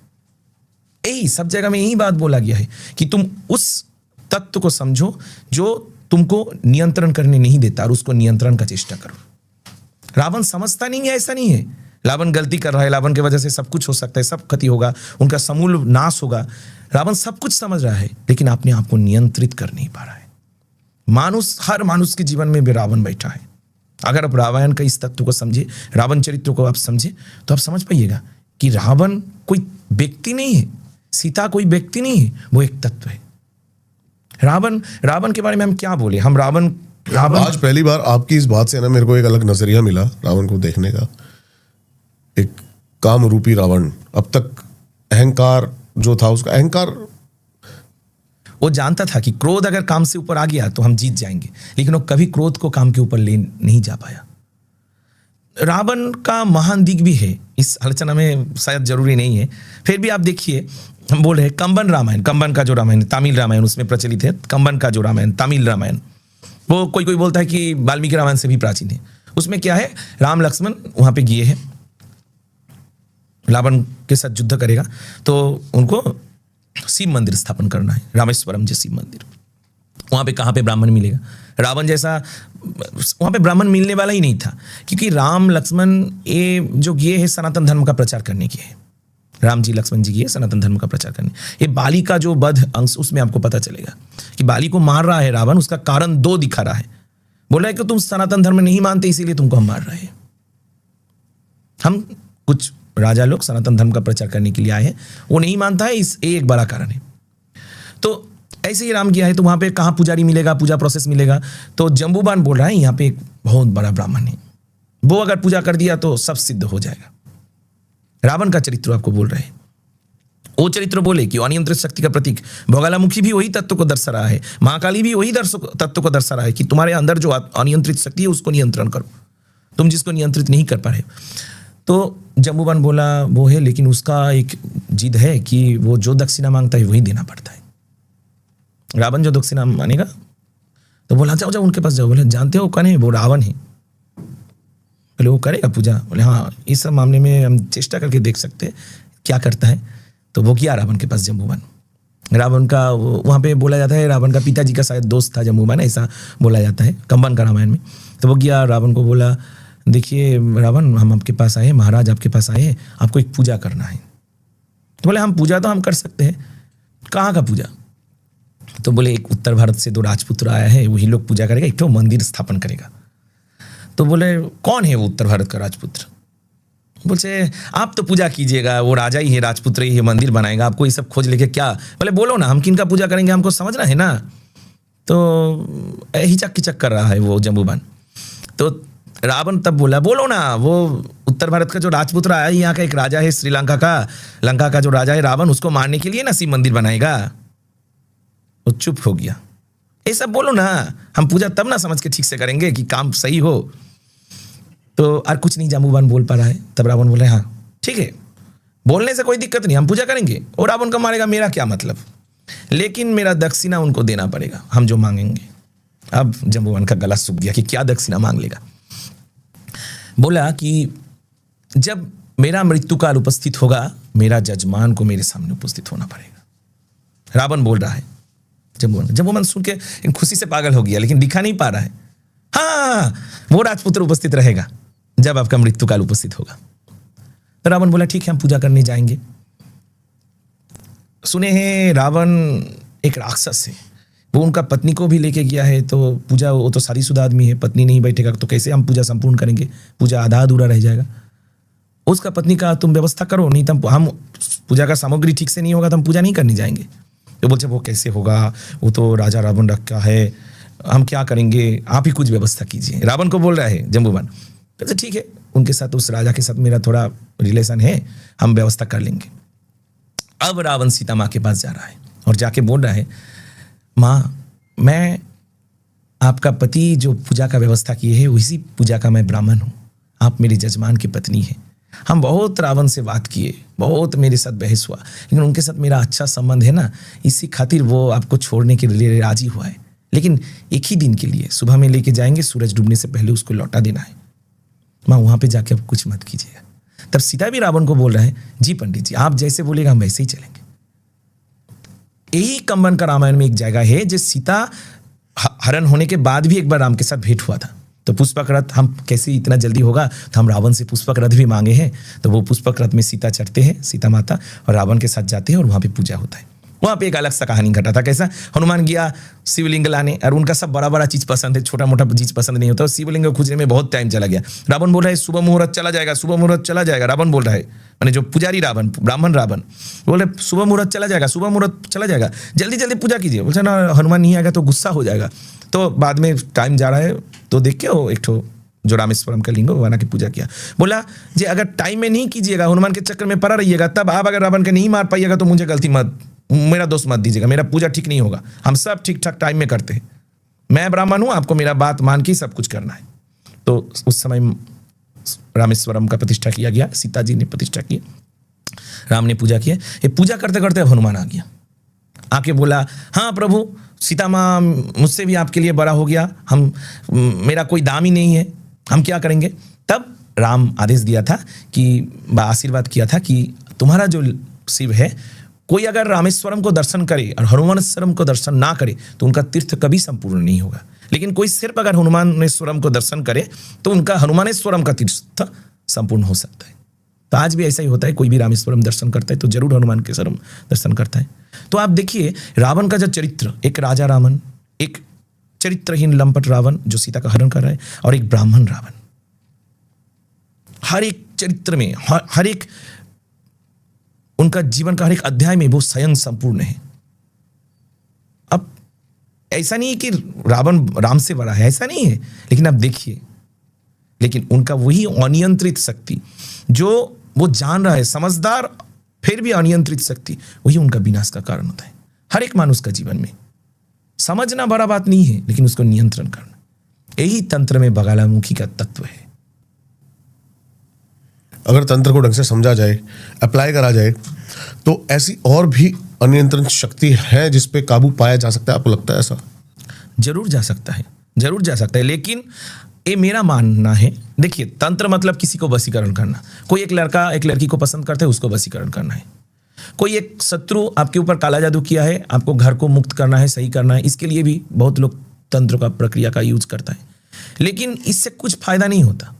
यही सब जगह में यही बात बोला गया है कि तुम उस तत्व को समझो जो तुमको नियंत्रण करने नहीं देता और उसको नियंत्रण का चेष्टा करो। रावण समझता नहीं है, ऐसा नहीं है। रावण गलती कर रहा है, रावण की वजह से सब कुछ हो सकता है, सब क्षति होगा, उनका समूल नाश होगा। रावण सब कुछ समझ रहा है लेकिन अपने आप को नियंत्रित कर नहीं पा रहा है। मानुष, हर मानुष के जीवन में भी रावण बैठा है। अगर आप रामायण का इस तत्व को समझे, रावण चरित्र को आप समझे, तो आप समझ पाइएगा कि रावण कोई व्यक्ति नहीं है, सीता कोई व्यक्ति नहीं है, वो एक तत्व है। रावण के बारे में हम क्या बोले? हम रावण आज पहली बार आपकी इस बात से ना मेरे को एक अलग नजरिया मिला रावण को देखने का। एक काम रूपी रावण, अब तक अहंकार जो था, उसका अहंकार, वो जानता था कि क्रोध अगर काम से ऊपर आ गया तो हम जीत जाएंगे, लेकिन वो कभी क्रोध को काम के ऊपर ले नहीं जा पाया। रावण का महान दिग भी है, इस आलोचना में शायद जरूरी नहीं है, फिर भी आप देखिए, हम बोल रहे हैं कंबन रामायण, कंबन का जो रामायण, तमिल रामायण उसमें प्रचलित है, कंबन का जो रामायण, तमिल रामायण, वो कोई कोई बोलता है कि वाल्मीकि रामायण से भी प्राचीन है। उसमें क्या है, राम लक्ष्मण वहां पे गए हैं, रावण के साथ युद्ध करेगा तो उनको शिव मंदिर स्थापन करना है, रामेश्वरम जैसे शिव मंदिर। वहां पे कहाँ पे ब्राह्मण मिलेगा, रावण जैसा वहां पे ब्राह्मण मिलने वाला ही नहीं था, क्योंकि राम लक्ष्मण ये जो गए है सनातन धर्म का प्रचार करने के है। राम जी लक्ष्मण जी गए सनातन धर्म का प्रचार करने। ये बाली का जो वध अंश, उसमें आपको पता चलेगा कि बाली को मार रहा है रावण, उसका कारण 2 दिखा रहा है। बोल रहा है कि तुम सनातन धर्म नहीं मानते इसीलिए तुमको हम मार रहे हैं। हम कुछ राजा लोग सनातन धर्म का प्रचार करने के लिए आए हैं, वो नहीं मानता है, इस एक बड़ा कारण है। तो ऐसे ही राम गया है, तो वहां पे कहाँ पुजारी मिलेगा, पूजा प्रोसेस मिलेगा। तो जम्बूबान बोल रहा है यहाँ पे एक बहुत बड़ा ब्राह्मण है, वो अगर पूजा कर दिया तो सब सिद्ध हो जाएगा। रावण का चरित्र आपको बोल रहे हैं, वो चरित्र बोले कि अनियंत्रित शक्ति का प्रतीक भोगालामुखी भी वही तत्व को दर्शा रहा है, महाकाली भी वही तत्व को दर्शा रहा है कि तुम्हारे अंदर जो अनियंत्रित शक्ति है उसको नियंत्रण करो, तुम जिसको नियंत्रित नहीं कर पा रहे। तो जम्बूबान बोला वो है, लेकिन उसका एक जिद है कि वो जो दक्षिणा मांगता है वही देना पड़ता है। रावण जो दक्षिणा मानेगा तो बोला जाओ जाओ उनके पास जाओ। बोले जानते हो कौन है, वो रावण है। बोले वो करेगा पूजा। बोले हाँ, इस सब मामले में हम चेष्टा करके देख सकते हैं क्या करता है। तो वो किया रावण के पास जम्बूबान। रावण का वहाँ पे बोला जाता है, रावण का पिताजी का शायद दोस्त था जम्बूबान, ऐसा बोला जाता है कंबन का रामायण में। तो वो गया, रावण को बोला देखिए रावण, हम आपके पास आए, महाराज आपके पास आए, आपको एक पूजा करना है। तो बोले हम पूजा तो हम कर सकते हैं, कहाँ का पूजा। तो बोले एक उत्तर भारत से 2 राजपुत्र आया है, वही लोग पूजा करेगा, एक तो मंदिर स्थापन करेगा। तो बोले कौन है वो उत्तर भारत का राजपुत्र। बोले आप तो पूजा कीजिएगा, वो राजा ही है, राजपुत्र ही है, मंदिर बनाएगा, आपको ये सब खोज लेके क्या। बोले बोलो ना, हम किनका पूजा करेंगे, हमको समझना है ना। तो हिचक किचक कर रहा है वो जम्बूबान। तो रावण तब बोला बोलो ना, वो उत्तर भारत का जो राजपुत्र आया, यहाँ का एक राजा है श्रीलंका का, लंका का जो राजा है रावण, उसको मारने के लिए ना शिव मंदिर बनाएगा। वो चुप हो गया। ये सब बोलो ना, हम पूजा तब ना समझ के ठीक से करेंगे कि काम सही हो। तो और कुछ नहीं जम्बूबान बोल पा रहा है। तब रावण बोले हाँ ठीक है, बोलने से कोई दिक्कत नहीं, हम पूजा करेंगे और रावण को मारेगा, मेरा क्या मतलब, लेकिन मेरा दक्षिणा उनको देना पड़ेगा, हम जो मांगेंगे। अब जम्बूबान का गला सूख गया कि क्या दक्षिणा मांग लेगा। बोला कि जब मेरा मृत्यु काल उपस्थित होगा, मेरा जजमान को मेरे सामने उपस्थित होना पड़ेगा। रावण बोल रहा है। जम्बूबान सुन के खुशी से पागल हो गया, लेकिन दिखा नहीं पा रहा है। हाँ, वो राजपुत्र उपस्थित रहेगा जब आपका मृत्यु काल उपस्थित होगा। तो रावण बोला ठीक है, हम पूजा करने जाएंगे। सुने हैं रावण एक राक्षस है, वो उनका पत्नी को भी लेके गया है। तो पूजा, वो तो शादीशुदा आदमी है, पत्नी नहीं बैठेगा तो कैसे हम पूजा संपूर्ण करेंगे, पूजा आधा अधूरा रह जाएगा। उसका पत्नी का तुम व्यवस्था करो, नहीं तो हम पूजा का सामग्री ठीक से नहीं होगा तो हम पूजा नहीं करने जाएंगे। तो बोलते वो कैसे होगा, वो तो राजा रावण रखा है, हम क्या करेंगे, आप ही कुछ व्यवस्था कीजिए। रावण को बोल रहा है जम्बूबान। तो ठीक है, उनके साथ, उस राजा के साथ मेरा थोड़ा रिलेशन है, हम व्यवस्था कर लेंगे। अब रावण सीता माँ के पास जा रहा है और जाके बोल रहा है माँ, मैं आपका पति जो पूजा का व्यवस्था किए है उसी पूजा का मैं ब्राह्मण हूँ, आप मेरे जजमान की पत्नी है। हम बहुत रावण से बात किए, बहुत मेरे साथ बहस हुआ, लेकिन उनके साथ मेरा अच्छा संबंध है ना, इसी खातिर वो आपको छोड़ने के लिए राजी हुआ है। लेकिन एक ही दिन के लिए, सुबह में लेके जाएंगे, सूरज डूबने से पहले उसको लौटा देना है। माँ वहाँ पे जाके अब कुछ मत कीजिएगा। तब सीता भी रावण को बोल रहा है जी पंडित जी, आप जैसे बोलेगा हम वैसे ही चलेंगे। यही कंबन का रामायण में एक जगह है जो सीता हरण होने के बाद भी एक बार राम के साथ भेंट हुआ था। तो पुष्पक रथ, हम कैसे इतना जल्दी होगा, तो हम रावण से पुष्पक रथ भी मांगे हैं। तो वो पुष्पक रथ में सीता चढ़ते हैं, सीता माता, और रावण के साथ जाते हैं और वहाँ पे पूजा होता है। वहाँ पे एक अलग सा कहानी घटा था। कैसा, हनुमान गया शिवलिंग लाने, और उनका सब बड़ा बड़ा चीज पसंद है, छोटा मोटा चीज पसंद नहीं होता। और शिवलिंग को खोजने में बहुत टाइम चला गया। रावण बोल रहा है सुबह मुहूर्त चला जाएगा, सुबह मुहूर्त चला जाएगा। रावण बोल रहा है, मैंने जो पुजारी रावण, ब्राह्मण रावण बोल रहे सुबह मुहूर्त चला जाएगा, सुबह मुहूर्त चला जाएगा, जल्दी जल्दी पूजा कीजिए। बोलते ना हनुमान नहीं आएगा तो गुस्सा हो जाएगा। तो बाद में टाइम जा रहा है तो देख के वो एक ठो जो रामेश्वरम का लिंग बना के पूजा किया। बोला जी अगर टाइम में नहीं कीजिएगा, हनुमान के चक्कर में पड़ा रहिएगा, तब आप अगर रावण के नहीं मार पाइएगा तो मुझे गलती मत, मेरा दोस्त मत दीजिएगा, मेरा पूजा ठीक नहीं होगा। हम सब ठीक ठाक टाइम में करते हैं, मैं ब्राह्मण हूँ, आपको मेरा बात मान के सब कुछ करना है। तो उस समय रामेश्वरम का प्रतिष्ठा किया गया, सीता जी ने प्रतिष्ठा की, राम ने पूजा किया। ये पूजा करते करते हनुमान आ गया। आके बोला, हाँ प्रभु सीता माँ मुझसे भी आपके लिए बड़ा हो गया, हम मेरा कोई दाम ही नहीं है, हम क्या करेंगे? तब राम आदेश दिया था कि आशीर्वाद किया था कि तुम्हारा जो शिव है, कोई अगर रामेश्वरम को दर्शन करे और हनुमानेश्वरम को दर्शन ना करे तो उनका तीर्थ कभी संपूर्ण नहीं होगा, लेकिन कोई सिर्फ अगर हनुमानेश्वरम को दर्शन करे तो उनका हनुमानेश्वरम का तीर्थ संपूर्ण हो सकता है। तो आज भी ऐसा ही होता है, कोई भी रामेश्वरम दर्शन करता है तो जरूर हनुमान के स्वरम दर्शन करता है। तो आप देखिए रावण का जो चरित्र, एक राजा रावण, एक चरित्रहीन लंपट रावण जो सीता का हरण कर रहा है, और एक ब्राह्मण रावण। हर एक चरित्र में, हर एक उनका जीवन का हर एक अध्याय में वो स्वयं संपूर्ण है। अब ऐसा नहीं है कि रावण राम से बड़ा है, ऐसा नहीं है, लेकिन आप देखिए, लेकिन उनका वही अनियंत्रित शक्ति, जो वो जान रहा है, समझदार फिर भी अनियंत्रित शक्ति, वही उनका विनाश का कारण होता है। हर एक मानुष का जीवन में समझना बड़ा बात नहीं है, लेकिन उसको नियंत्रण करना, यही तंत्र में बगालामुखी का तत्व है। अगर तंत्र को ढंग से समझा जाए, अप्लाई करा जाए, तो ऐसी और भी अनियंत्रण शक्ति है जिस पे काबू पाया जा सकता है, आपको लगता है ऐसा? जरूर जा सकता है, जरूर जा सकता है, लेकिन ये मेरा मानना है। देखिए तंत्र मतलब किसी को वशीकरण करना। कोई एक लड़का एक लड़की को पसंद करता है, उसको वशीकरण करना है। कोई एक शत्रु आपके ऊपर काला जादू किया है, आपको घर को मुक्त करना है, सही करना है, इसके लिए भी बहुत लोग तंत्र का प्रक्रिया का यूज करता है, लेकिन इससे कुछ फायदा नहीं होता।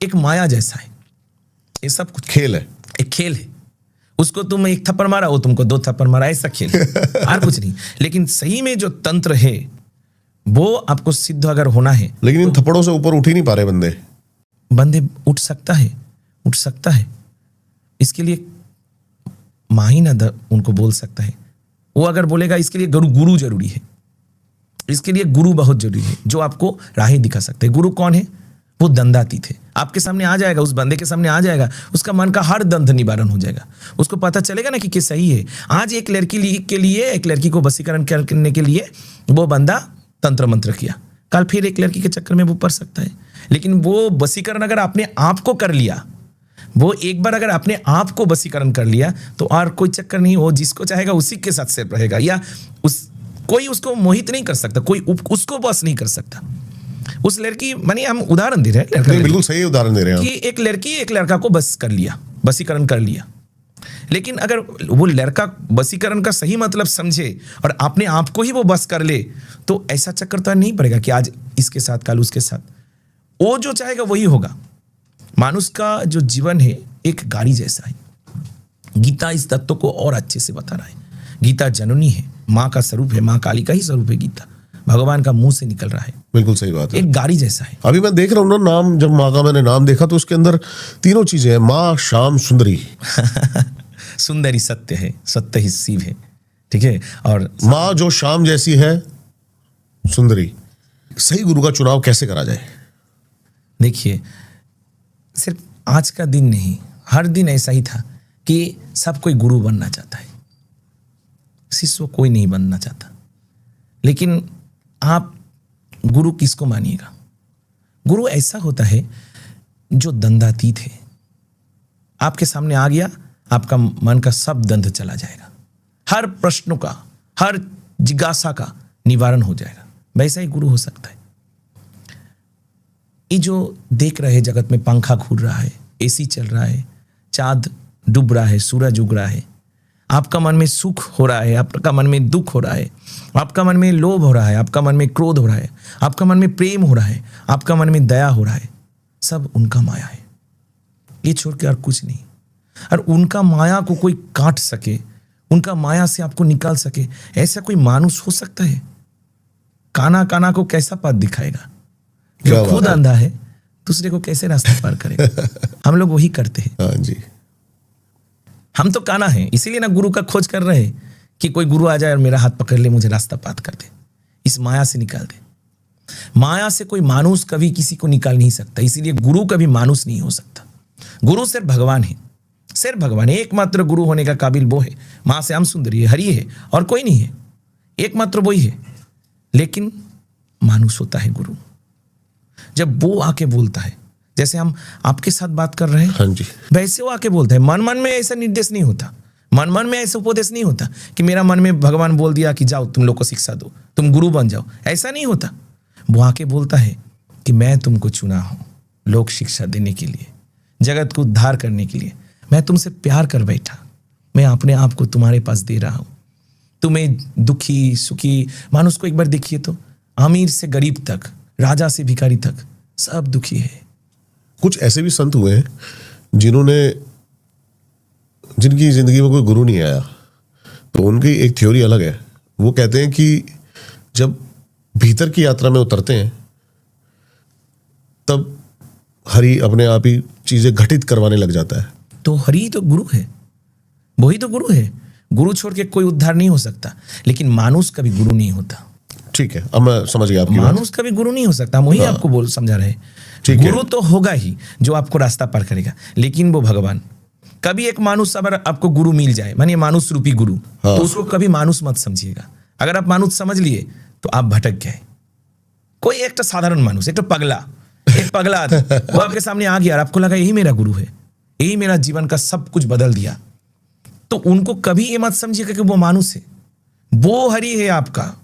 एक माया जैसा है, ये सब कुछ खेल है, एक खेल है। उसको तुम एक थप्पड़ मारा, वो तुमको 2 थप्पड़ मारा, ऐसा खेल है, और कुछ नहीं। लेकिन सही में जो तंत्र है वो आपको सिद्ध अगर होना है, लेकिन इन थप्पड़ों से ऊपर उठ ही नहीं पा रहे बंदे उठ सकता है, उठ सकता है। इसके लिए माँ ही ना उनको बोल सकता है। वो अगर बोलेगा, इसके लिए गुरु जरूरी है, इसके लिए गुरु बहुत जरूरी है, जो आपको राहें दिखा सकते हैं। गुरु कौन है? वो दंडातीत है। आपके सामने आ जाएगा, उस बंदे के सामने आ जाएगा, उसका मन का हर दंध निवारण हो जाएगा, उसको पता चलेगा ना कि सही है। आज एक लड़की के लिए, एक लड़की को वशीकरण करने के लिए वो बंदा तंत्र मंत्र किया, कल फिर एक लड़की के चक्कर में वो पड़ सकता है। लेकिन वो वशीकरण अगर अपने आप को कर लिया, वो एक बार अगर अपने आप को वशीकरण कर लिया तो और कोई चक्कर नहीं, वो जिसको चाहेगा उसी के साथ सेफ रहेगा, या कोई उसको मोहित नहीं कर सकता, कोई उसको बस नहीं कर सकता। उस लड़की, मानिए हम उदाहरण दे रहे हैं, बिल्कुल सही उदाहरण दे रहे हैं कि एक लड़की एक लड़का को बस कर लिया, वशीकरण कर लिया, लेकिन अगर वो लड़का वशीकरण का सही मतलब समझे और अपने आप को ही वो बस कर ले तो ऐसा चक्कर तो नहीं पड़ेगा कि आज इसके साथ कल उसके साथ। वो जो चाहेगा वही होगा। मानुष का जो जीवन है एक गाड़ी जैसा है। गीता इस तत्व को और अच्छे से बता रहा है। गीता जननी है, माँ का स्वरूप है, माँ काली का ही स्वरूप है गीता, भगवान का मुंह से निकल रहा है। बिल्कुल सही बात है। एक गाड़ी जैसा है। अभी मैं देख रहा हूँ ना, नाम जब माँ का मैंने नाम देखा तो उसके अंदर तीनों चीजें हैं, माँ, श्याम, सुंदरी। सुंदरी सत्य है, सत्य ही शिव है, ठीक है। और माँ जो श्याम जैसी है, सुंदरी। सही गुरु का चुनाव कैसे करा जाए? देखिए, सिर्फ आज का दिन नहीं, हर दिन ऐसा ही था कि सब कोई गुरु बनना चाहता है, शिष्य कोई नहीं बनना चाहता। लेकिन आप गुरु किसको मानिएगा? गुरु ऐसा होता है जो दंडातीत है। आपके सामने आ गया, आपका मन का सब दंध चला जाएगा, हर प्रश्नों का, हर जिज्ञासा का निवारण हो जाएगा। वैसा ही गुरु हो सकता है। ये जो देख रहे जगत में पंखा घूर रहा है, एसी चल रहा है, चांद डूब रहा है, सूरज उग रहा है, आपका मन में सुख हो रहा है, आपका मन में दुख हो रहा है, आपका मन में लोभ हो रहा है, आपका मन में क्रोध हो रहा है, आपका मन में प्रेम हो रहा है, आपका मन में दया हो रहा है, सब उनका माया है। ये छोड़ के और कुछ नहीं। और उनका माया को कोई काट सके, उनका माया से आपको निकाल सके, ऐसा कोई मानुष हो सकता है? काना काना को कैसा पथ दिखाएगा? जो खुद अंधा है दूसरे को कैसे रास्ता पार करेगा? हम लोग वही करते हैं। हाँ जी। हम तो काना है, इसीलिए ना गुरु का खोज कर रहे हैं कि कोई गुरु आ जाए और मेरा हाथ पकड़ ले, मुझे रास्ता पार कर दे, इस माया से निकाल दे। माया से कोई मानुष कभी किसी को निकाल नहीं सकता, इसीलिए गुरु कभी मानुष नहीं हो सकता। गुरु सिर्फ भगवान है, सिर्फ भगवान है। एकमात्र गुरु होने का काबिल वो है, माँ श्याम सुंदरी है, हरि है, और कोई नहीं है, एकमात्र वही है। लेकिन मानुष होता है गुरु, जब वो आके बोलता है, जैसे हम आपके साथ बात कर रहे हैं, हाँ जी, वैसे वो आके बोलता है। मन मन में ऐसा निर्देश नहीं होता, मन मन में ऐसा उपदेश नहीं होता कि मेरा मन में भगवान बोल दिया कि जाओ तुम लोग को शिक्षा दो, तुम गुरु बन जाओ, ऐसा नहीं होता। वो आके बोलता है कि मैं तुमको चुना हूं लोक शिक्षा देने के लिए, जगत को उद्धार करने के लिए। मैं तुमसे प्यार कर बैठा, मैं अपने आप को तुम्हारे पास दे रहा हूं। तुम्हें दुखी सुखी मानुष को एक बार देखिए तो, अमीर से गरीब तक, राजा से भिखारी तक सब दुखी है। कुछ ऐसे भी संत हुए हैं जिनकी जिंदगी में कोई गुरु नहीं आया, तो उनकी एक थ्योरी अलग है। वो कहते हैं कि जब भीतर की यात्रा में उतरते हैं तब हरि अपने आप ही चीजें घटित करवाने लग जाता है। तो हरि तो गुरु है, वही तो गुरु है। गुरु छोड़ के कोई उद्धार नहीं हो सकता, लेकिन मानुष कभी गुरु नहीं होता। ठीक है, अब मैं समझ गया आपकी बात। मानुष कभी गुरु नहीं हो सकता, हम वही आपको समझा रहे हैं। ठीक है। गुरु तो होगा ही जो आपको रास्ता पार करेगा, लेकिन वो भगवान। कभी एक मानुष अगर आपको गुरु मिल जाए, मानिए मानुष रूपी गुरु, तो उसको कभी मानुष मत समझिएगा। अगर आप मानुष समझ लिए तो आप भटक गए। कोई एक तो साधारण मानुष, एक तो पगला, एक पगला आदमी, वो आपके सामने आ गया और आपको लगा यही मेरा गुरु है, यही मेरा जीवन का सब कुछ बदल दिया, तो उनको कभी ये मत समझिएगा कि वो मानुष है, वो हरि है आपका।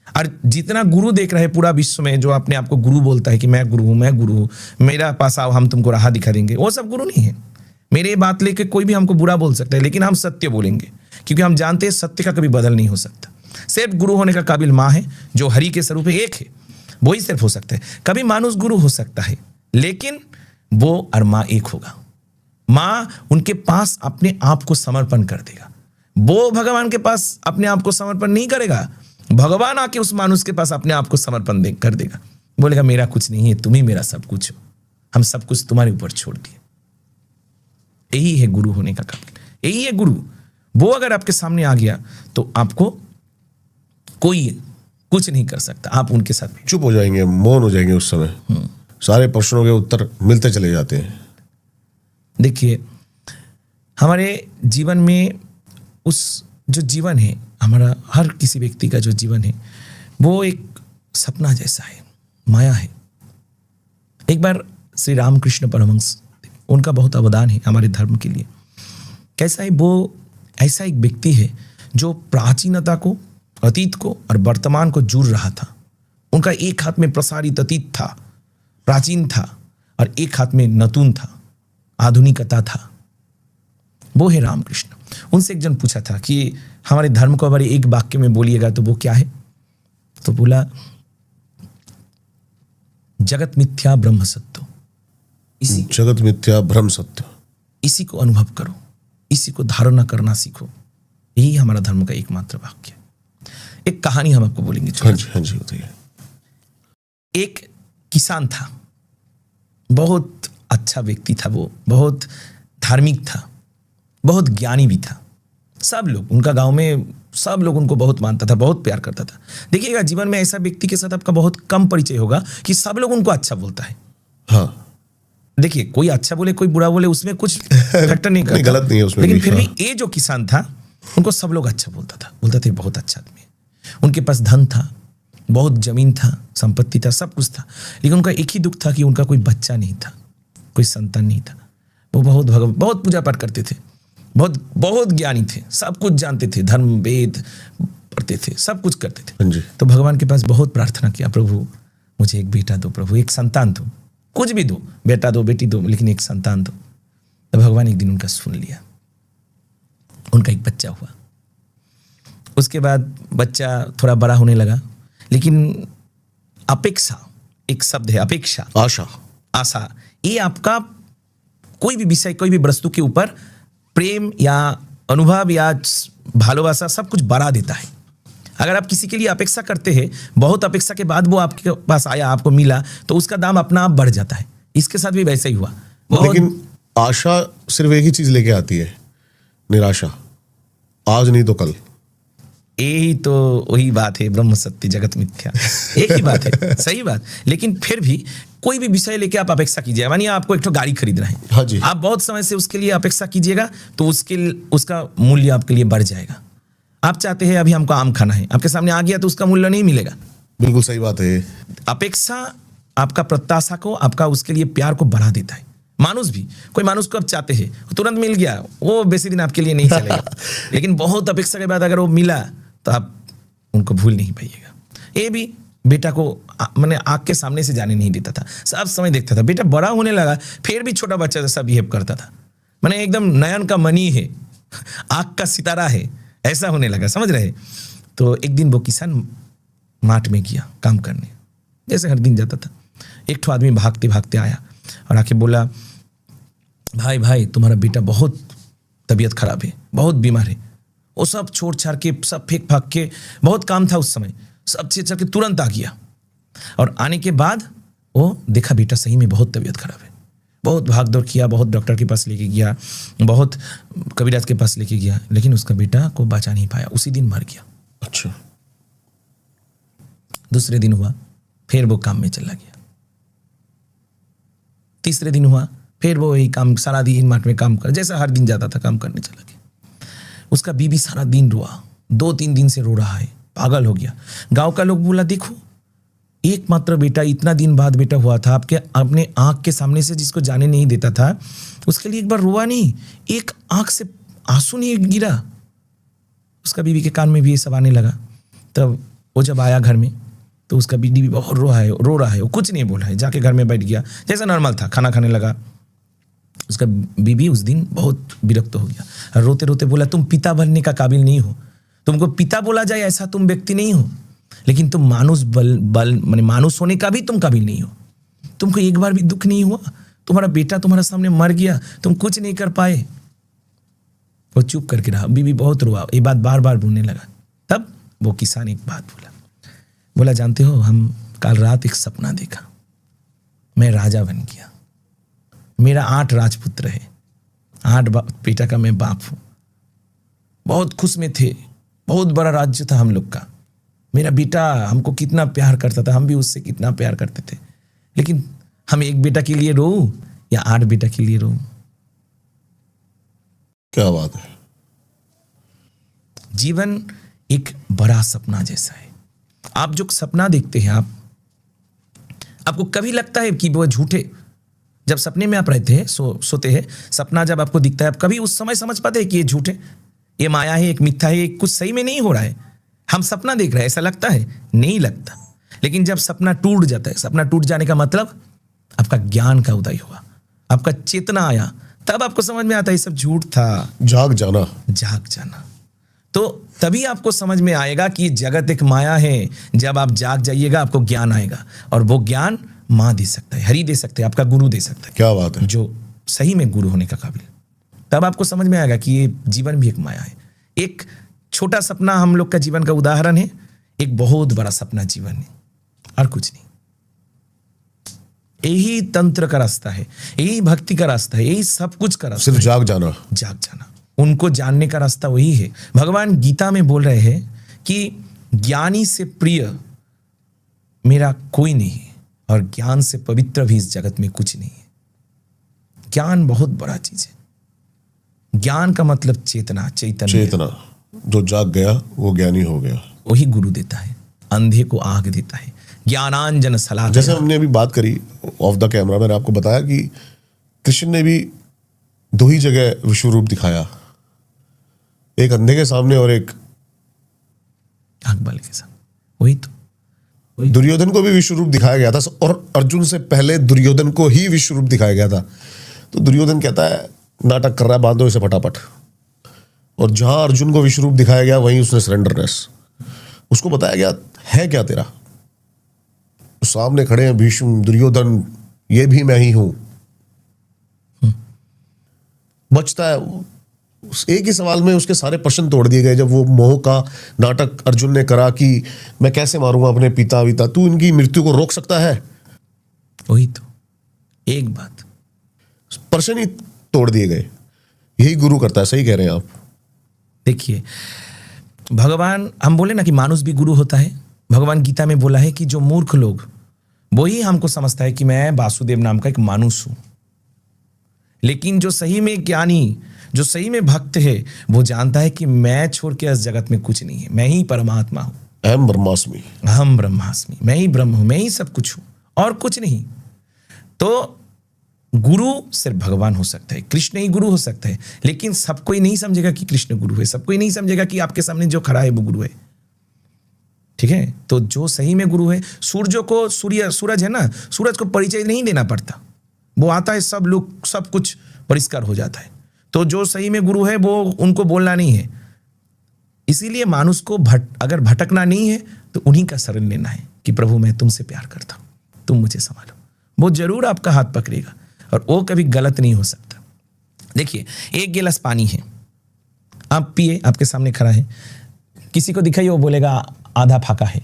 और जितना गुरु देख रहे हैं पूरा विश्व में, जो अपने आपको गुरु बोलता है कि मैं गुरु हूं, मेरा पास आओ, हम तुमको राह दिखा देंगे, वो सब गुरु नहीं है। मेरे बात लेके कोई भी हमको बुरा बोल सकता है, लेकिन हम सत्य बोलेंगे, क्योंकि हम जानते हैं सत्य का कभी बदल नहीं हो सकता। सिर्फ गुरु होने का काबिल माँ है, जो हरि के स्वरूप एक है, वही सिर्फ हो सकता है। कभी मानुष गुरु हो सकता है, लेकिन वो और माँ एक होगा। माँ उनके पास अपने आप को समर्पण कर देगा, वो भगवान के पास अपने आप को समर्पण नहीं करेगा। भगवान आके उस मानुष के पास अपने आप को समर्पण कर देगा, बोलेगा मेरा कुछ नहीं है, तुम ही मेरा सब कुछ हो, हम सब कुछ तुम्हारे ऊपर छोड़ दिए। यही है गुरु होने का काबिल, यही है गुरु। वो अगर आपके सामने आ गया तो आपको कोई कुछ नहीं कर सकता, आप उनके साथ चुप हो जाएंगे, मौन हो जाएंगे। उस समय सारे प्रश्नों के उत्तर मिलते चले जाते हैं। देखिए, हमारे जीवन में उस जो जीवन है, हमारा हर किसी व्यक्ति का जो जीवन है, वो एक सपना जैसा है, माया है। एक बार श्री रामकृष्ण परमहंस, उनका बहुत अवदान है हमारे धर्म के लिए। कैसा है वो? ऐसा एक व्यक्ति है जो प्राचीनता को, अतीत को और वर्तमान को जुड़ रहा था। उनका एक हाथ में प्रसारित अतीत था, प्राचीन था, और एक हाथ में नतून था, आधुनिकता था। वो है रामकृष्ण। उनसे एक जन पूछा था कि हमारे धर्म को हमारे एक वाक्य में बोलिएगा तो वो क्या है? तो बोला, जगत मिथ्या ब्रह्म सत्य। इसी जगत मिथ्या ब्रह्म सत्य, इसी को अनुभव करो, इसी को धारणा करना सीखो। यही हमारा धर्म का एकमात्र वाक्य है। एक कहानी हम आपको बोलेंगे। हाँ जी बताइए। एक किसान था, बहुत अच्छा व्यक्ति था, वो बहुत धार्मिक था, बहुत ज्ञानी भी था। सब लोग, उनका गांव में सब लोग उनको बहुत मानता था, बहुत प्यार करता था। देखिएगा, जीवन में ऐसा व्यक्ति के साथ आपका बहुत कम परिचय होगा कि सब लोग उनको अच्छा बोलता है। हाँ, देखिए, कोई अच्छा बोले कोई बुरा बोले, उसमें कुछ फैक्टर नहीं करता, गलत नहीं है उसमें। लेकिन फिर भी ये जो किसान था, उनको सब लोग अच्छा बोलता था, बोलते थे बहुत अच्छा आदमी है। उनके पास धन था, बहुत जमीन था, संपत्ति था, सब कुछ था, लेकिन उनका एक ही दुख था कि उनका कोई बच्चा नहीं था, कोई संतान नहीं था। वो बहुत पूजा पाठ करते थे, बहुत ज्ञानी थे, सब कुछ जानते थे, धर्म वेद पढ़ते थे, सब कुछ करते थे। तो भगवान के पास बहुत प्रार्थना किया, प्रभु मुझे एक बेटा दो, प्रभु एक संतान दो, कुछ भी दो, बेटा दो बेटी दो, लेकिन एक संतान दो। तो भगवान एक दिन उनका सुन लिया, उनका एक बच्चा हुआ। उसके बाद बच्चा थोड़ा बड़ा होने लगा, लेकिन अपेक्षा, एक शब्द है अपेक्षा, आशा, ये आपका कोई भी विषय, कोई भी वस्तु के ऊपर प्रेम या अनुभव या भालोबासा सब कुछ बढ़ा देता है। अगर आप किसी के लिए अपेक्षा करते हैं, बहुत अपेक्षा के बाद वो आपके पास आया, आपको मिला, तो उसका दाम अपना आप बढ़ जाता है। इसके साथ भी वैसा ही हुआ। लेकिन आशा सिर्फ एक ही चीज लेके आती है, निराशा। आज नहीं तो कल। यही तो वही बात है, ब्रह्म सत्य जगत मिथ्या, एक ही बात है, सही बात। लेकिन फिर भी कोई भी विषय लेके आप अपेक्षा कीजिए। मानिए आपको एक तो गाड़ी खरीदना है, हाँ जी, आप बहुत समय से उसके लिए अपेक्षा कीजिएगा, तो उसका मूल्य आपके लिए बढ़ जाएगा। आप चाहते हैं अभी हमको आम खाना है, आपके सामने आ गया तो उसका मूल्य नहीं मिलेगा। बिल्कुल सही बात है। अपेक्षा आपका प्रत्याशा को, आपका उसके लिए प्यार को बढ़ा देता है, मानुस भी, कोई मानुस को अब चाहते हैं, तुरंत मिल गया, वो बेसी दिन आपके लिए नहीं चलेगा। लेकिन बहुत अपेक्षा के बाद अगर वो मिला तो आप उनको भूल नहीं पाइएगा। ये भी बेटा को मैंने आँख के सामने से जाने नहीं देता था, सब समय देखता था। बेटा बड़ा होने लगा, फिर भी छोटा बच्चा जैसा बिहेव करता था। मैंने एकदम नयन का मणि है, आँख का सितारा है, ऐसा होने लगा, समझ रहे। तो एक दिन वो किसान माठ में गया काम करने, जैसे हर दिन जाता था। एक ठो आदमी भागते भागते आया और आके बोला, भाई भाई तुम्हारा बेटा बहुत तबीयत खराब है, बहुत बीमार है। वो सब छोड़ छाड़ के, सब फेंक फाक के, बहुत काम था उस समय, सब चीज चल के तुरंत आ गया। और आने के बाद वो देखा बेटा सही में बहुत तबीयत खराब है। बहुत भाग दौड़ किया, बहुत डॉक्टर के पास लेके गया, बहुत कबीराज के पास लेके गया, लेकिन उसका बेटा को बचा नहीं पाया, उसी दिन मर गया। अच्छा। दूसरे दिन हुआ, फिर वो काम में चला गया। तीसरे दिन हुआ, फिर वो यही काम, सारा दिन मार्ट में काम कर, जैसा हर दिन जाता था काम करने चला गया। उसका बीबी सारा दिन रोआ, 2-3 दिन से रो रहा है, पागल हो गया। गांव का लोग बोला, देखो एकमात्र बेटा, इतना दिन बाद बेटा हुआ था, आपके अपने आंख के सामने से जिसको जाने नहीं देता था, उसके लिए एक बार रोआ नहीं, एक आंख से आंसू नहीं गिरा। उसका बीबी के कान में भी ये सब आने लगा। तब वो जब आया घर में तो उसका बीबी भी बहुत रो रहा है, वो कुछ नहीं बोला है, जाके घर में बैठ गया जैसा नॉर्मल था, खाना खाने लगा। उसका बीबी उस दिन बहुत विरक्त हो गया, रोते रोते बोला, तुम पिता बनने का काबिल नहीं हो, तुमको पिता बोला जाए ऐसा तुम व्यक्ति नहीं हो, लेकिन तुम मानुस माने मानुस होने का भी तुम काबिल नहीं हो। तुमको एक बार भी दुख नहीं हुआ, तुम्हारा बेटा तुम्हारे सामने मर गया, तुम कुछ नहीं कर पाए। वो चुप करके रहा, बीबी बहुत रोआ, ये बात बार बार बोलने लगा। तब वो किसान एक बात बोला, जानते हो हम कल रात एक सपना देखा, मैं राजा बन गया, मेरा 8 राजपुत्र है, 8 बेटा का मैं बाप हूं, बहुत खुश में थे, बहुत बड़ा राज्य था हम लोग का, मेरा बेटा हमको कितना प्यार करता था, हम भी उससे कितना प्यार करते थे, लेकिन हम एक बेटा के लिए रो या 8 बेटा के लिए रो? क्या बात है। जीवन एक बड़ा सपना जैसा है। आप जो सपना देखते हैं, आपको कभी लगता है कि वो झूठे, जब सपने में आप रहते हैं, सोते हैं, सपना जब आपको दिखता है, आप कभी उस समय समझ पाते हैं कि ये झूठे, ये माया है, एक मिथ्या है, कुछ सही में नहीं हो रहा है, हम सपना देख रहे हैं, ऐसा लगता है? नहीं लगता। लेकिन जब सपना टूट जाता है, सपना टूट जाने का मतलब आपका ज्ञान का उदय हुआ, आपका चेतना आया, तब आपको समझ में आता है ये सब झूठ था। जाग जाना। तो तभी आपको समझ में आएगा कि जगत एक माया है। जब आप जाग जाइएगा आपको ज्ञान आएगा, और वो ज्ञान माँ दे सकता है, हरि दे सकते हैं, आपका गुरु दे सकता है। क्या बात है। जो सही में गुरु होने का काबिल। तब आपको समझ में आएगा कि ये जीवन भी एक माया है। एक छोटा सपना हम लोग का जीवन का उदाहरण है, एक बहुत बड़ा सपना जीवन है, और कुछ नहीं। यही तंत्र का रास्ता है, यही भक्ति का रास्ता है, यही सब कुछ का रास्ता सिर्फ है। जाग जाना। उनको जानने का रास्ता वही है। भगवान गीता में बोल रहे हैं कि ज्ञानी से प्रिय मेरा कोई नहीं है, और ज्ञान से पवित्र भी इस जगत में कुछ नहीं है। ज्ञान बहुत बड़ा चीज है। ज्ञान का मतलब चैतन्य। जो जाग गया वो ज्ञानी हो गया। वही गुरु देता है, अंधे को आग देता है, ज्ञानांजन शलाकया। जैसे हमने अभी बात करी ऑफ द कैमरा, मैंने आपको बताया कि कृष्ण ने भी 2 ही जगह विश्व रूप दिखाया, एक अंधे के सामने और एक आंख वाले के सामने। वही तो दुर्योधन को भी विश्व रूप दिखाया गया था, और अर्जुन से पहले दुर्योधन को ही विश्व रूप दिखाया गया था। तो दुर्योधन कहता है नाटक कर रहा है, बांधो इसे फटाफट। और जहां अर्जुन को विश्व रूप दिखाया गया वहीं उसने सरेंडरनेस, उसको बताया गया है क्या तेरा। तो सामने खड़े हैं भीष्म, दुर्योधन, ये भी मैं ही हूं। बचता है उस एक ही सवाल में उसके सारे प्रश्न तोड़ दिए गए। जब वो मोह का नाटक अर्जुन ने करा कि मैं कैसे मारूंगा अपने पिता, तू इनकी मृत्यु को रोक सकता है? वही तो एक बात, प्रश्न ही तोड़ दिए गए। यही गुरु करता है। सही कह रहे हैं आप। देखिए भगवान, हम बोले ना कि मानुष भी गुरु होता है। भगवान गीता में बोला है कि जो मूर्ख लोग, वही हमको समझता है कि मैं वासुदेव नाम का एक मानुष हूं। लेकिन जो सही में ज्ञानी, जो सही में भक्त है, वो जानता है कि मैं छोड़ के इस जगत में कुछ नहीं है, मैं ही परमात्मा हूं। अहम ब्रह्मास्मि, मैं ही ब्रह्म हूं, मैं ही सब कुछ हूं और कुछ नहीं। तो गुरु सिर्फ भगवान हो सकता है, कृष्ण ही गुरु हो सकता है, लेकिन सब कोई नहीं समझेगा कि कृष्ण गुरु है, सब कोई नहीं समझेगा कि आपके सामने जो खड़ा है वो गुरु है। ठीक है, तो जो सही में गुरु है, सूरज है ना, सूरज को परिचय नहीं देना पड़ता, वो आता है, सब लोग सब कुछ परिष्कार हो जाता है। तो जो सही में गुरु है वो उनको बोलना नहीं है। इसीलिए मानुष को अगर भटकना नहीं है तो उन्हीं का शरण लेना है कि प्रभु मैं तुमसे प्यार करता हूं, तुम मुझे संभालो। वो जरूर आपका हाथ पकड़ेगा और वो कभी गलत नहीं हो सकता। देखिए, एक गिलास पानी है, आप पिए, आपके सामने खड़ा है, किसी को दिखाइए वो बोलेगा आधा फाका है,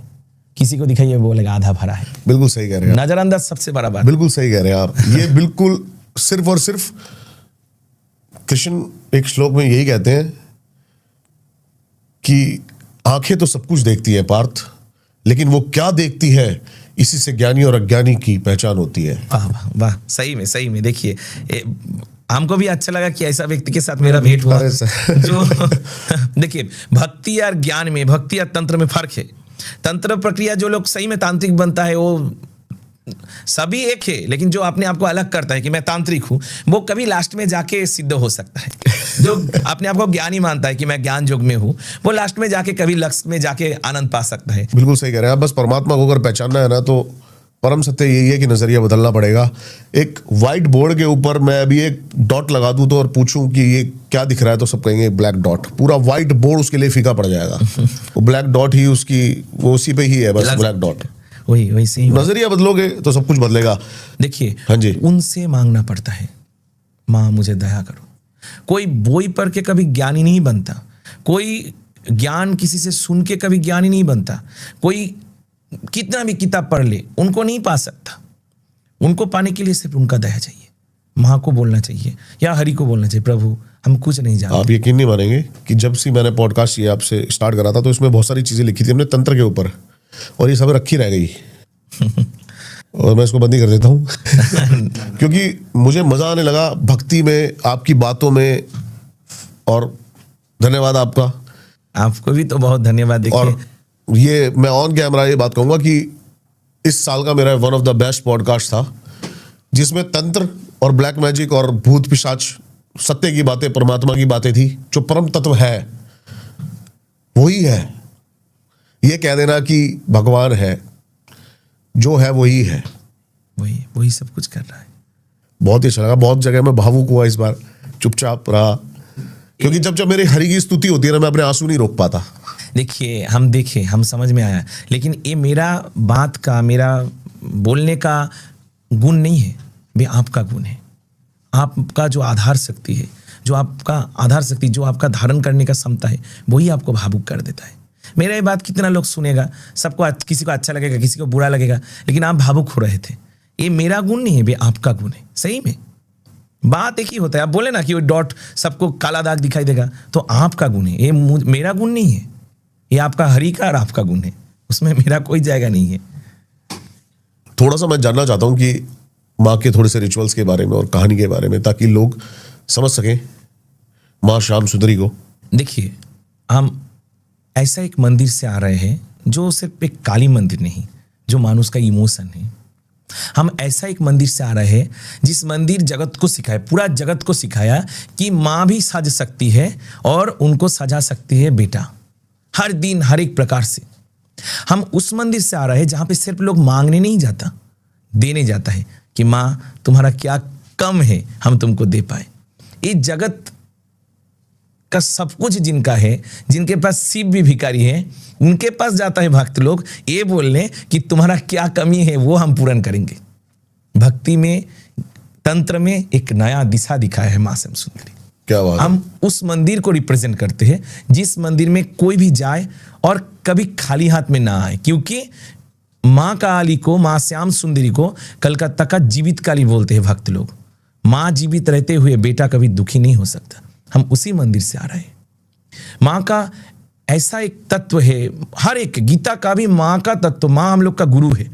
किसी को दिखाइए वो बोलेगा आधा भरा है। बिल्कुल सही कह रहे हैं, नजरअंदाज सबसे बड़ा बात। बिल्कुल सही कह रहे हैं आप। ये बिल्कुल सिर्फ और सिर्फ कृष्ण एक श्लोक में यही कहते हैं कि आंखें तो सब कुछ देखती है पार्थ, लेकिन वो क्या देखती है इसी से ज्ञानी और अज्ञानी की पहचान होती है। वाह वाह वाह, सही में देखिए, हमको भी अच्छा लगा कि ऐसा व्यक्ति के साथ मेरा भेंट हुआ जो देखिए, भक्ति और ज्ञान में, भक्ति और तंत्र में फर्क है। तंत्र प्रक्रिया जो लोग सही में तांत्रिक बनता है वो सभी एक है, लेकिन जो अपने आप को अलग करता है कि मैं तांत्रिक हूं, वो कभी लास्ट में जाके सिद्ध हो सकता है। जो अपने आप को ज्ञानी मानता है कि मैं ज्ञान युग में हूं, वो लास्ट में जाके कभी लक्ष्य में जाके आनंद पा सकता है। बिल्कुल सही कह रहे हैं आप। बस परमात्मा को अगर पहचानना है ना, तो परम सत्य यही है कि नजरिया बदलना पड़ेगा। एक व्हाइट बोर्ड के ऊपर मैं अभी एक डॉट लगा दूं तो और पूछूं कि ये क्या दिख रहा है, तो सब कहेंगे ब्लैक डॉट। पूरा व्हाइट बोर्ड उसके लिए फीका पड़ जाएगा। वो ब्लैक डॉट ही उसकी, वो उसी पे ही है, बस ब्लैक डॉट। वही सही। नजरिया बदलोगे तो सब कुछ बदलेगा। देखिए, हाँ जी, उनसे मांगना पड़ता है, माँ मुझे दया करो। कोई बोई पढ़ के कभी ज्ञानी नहीं बनता, कोई ज्ञान किसी से सुन के कभी ज्ञानी नहीं बनता, कोई कितना भी किताब पढ़ ले उनको नहीं पा सकता। उनको पाने के लिए सिर्फ उनका दया चाहिए, माँ को बोलना चाहिए या हरि को बोलना चाहिए, प्रभु हम कुछ नहीं जानते। आप यकीन नहीं मानेंगे कि जब से मैंने पॉडकास्ट ये आपसे स्टार्ट करा था, तो इसमें बहुत सारी चीजें लिखी थी हमने तंत्र के ऊपर, और ये सब रखी रह गई और मैं इसको बंद ही कर देता हूँ क्योंकि मुझे मजा आने लगा भक्ति में, आपकी बातों में। और धन्यवाद आपका। आपको भी तो बहुत धन्यवाद। देखिए, और ये मैं ऑन कैमरा ये बात कहूंगा कि इस साल का मेरा one of the best podcast था, जिसमें तंत्र और ब्लैक मैजिक और भूत पिशाच, सत्य की बातें, परमात्मा की बातें थी। जो परम तत्व है वही है। ये कह देना कि भगवान है, जो है वही है, वही सब कुछ कर रहा है। बहुत ही अच्छा लगा। बहुत जगह मैं भावुक हुआ इस बार, चुपचाप रहा, क्योंकि जब मेरी हरि की स्तुति होती है ना, मैं अपने आंसू नहीं रोक पाता। देखिए हम समझ में आया, लेकिन ये मेरा बात का, मेरा बोलने का गुण नहीं है, ये आपका गुण है। आपका जो आधार शक्ति है, जो आपका धारण करने का क्षमता है, वही आपको भावुक कर देता है। मेरा ये बात कितना लोग सुनेगा, सबको, किसी को अच्छा लगेगा, किसी को बुरा लगेगा, लेकिन आप भावुक हो रहे थे। ये मेरा गुण नहीं है, ये आपका गुण है। सही में बात एक ही होता है। आप बोले ना कि वो डॉट सबको काला दाग दिखाई देगा, तो आपका गुण है, ये मेरा गुण नहीं है। ये आपका हरि का और आपका गुण है, उसमें मेरा कोई जायगा नहीं है। थोड़ा सा मैं जानना चाहता हूं कि माँ के थोड़े से रिचुअल्स के बारे में और कहानी के बारे में, ताकि लोग समझ सकें माँ श्याम सुंदरी को। देखिए, हम ऐसा एक मंदिर से आ रहे हैं जो सिर्फ एक काली मंदिर नहीं, जो मानुष का इमोशन है। हम ऐसा एक मंदिर से आ रहे हैं जिस मंदिर जगत को सिखाया, पूरा जगत को सिखाया कि माँ भी सज सकती है और उनको सजा सकती है बेटा, हर दिन हर एक प्रकार से। हम उस मंदिर से आ रहे हैं जहां पे सिर्फ लोग मांगने नहीं जाता, देने जाता है कि माँ तुम्हारा क्या कम है, हम तुमको दे पाए। ये जगत का सब कुछ जिनका है, जिनके पास शिव भी भिखारी है, उनके पास जाता है भक्त लोग ये बोलने कि तुम्हारा क्या कमी है वो हम पूर्ण करेंगे। भक्ति में, तंत्र में एक नया दिशा दिखाया है माँ श्याम सुंदरी। क्या बात है। हम उस मंदिर को रिप्रेजेंट करते हैं जिस मंदिर में कोई भी जाए और कभी खाली हाथ में ना आए, क्योंकि माँ काली को, माँ श्याम सुंदरी को कलकत्ता का जीवित काली बोलते हैं भक्त लोग। माँ जीवित रहते हुए बेटा कभी दुखी नहीं हो सकता। हम उसी मंदिर से आ रहे हैं। माँ का ऐसा एक तत्व है, हर एक गीता का भी माँ का तत्व, माँ हम लोग का गुरु है।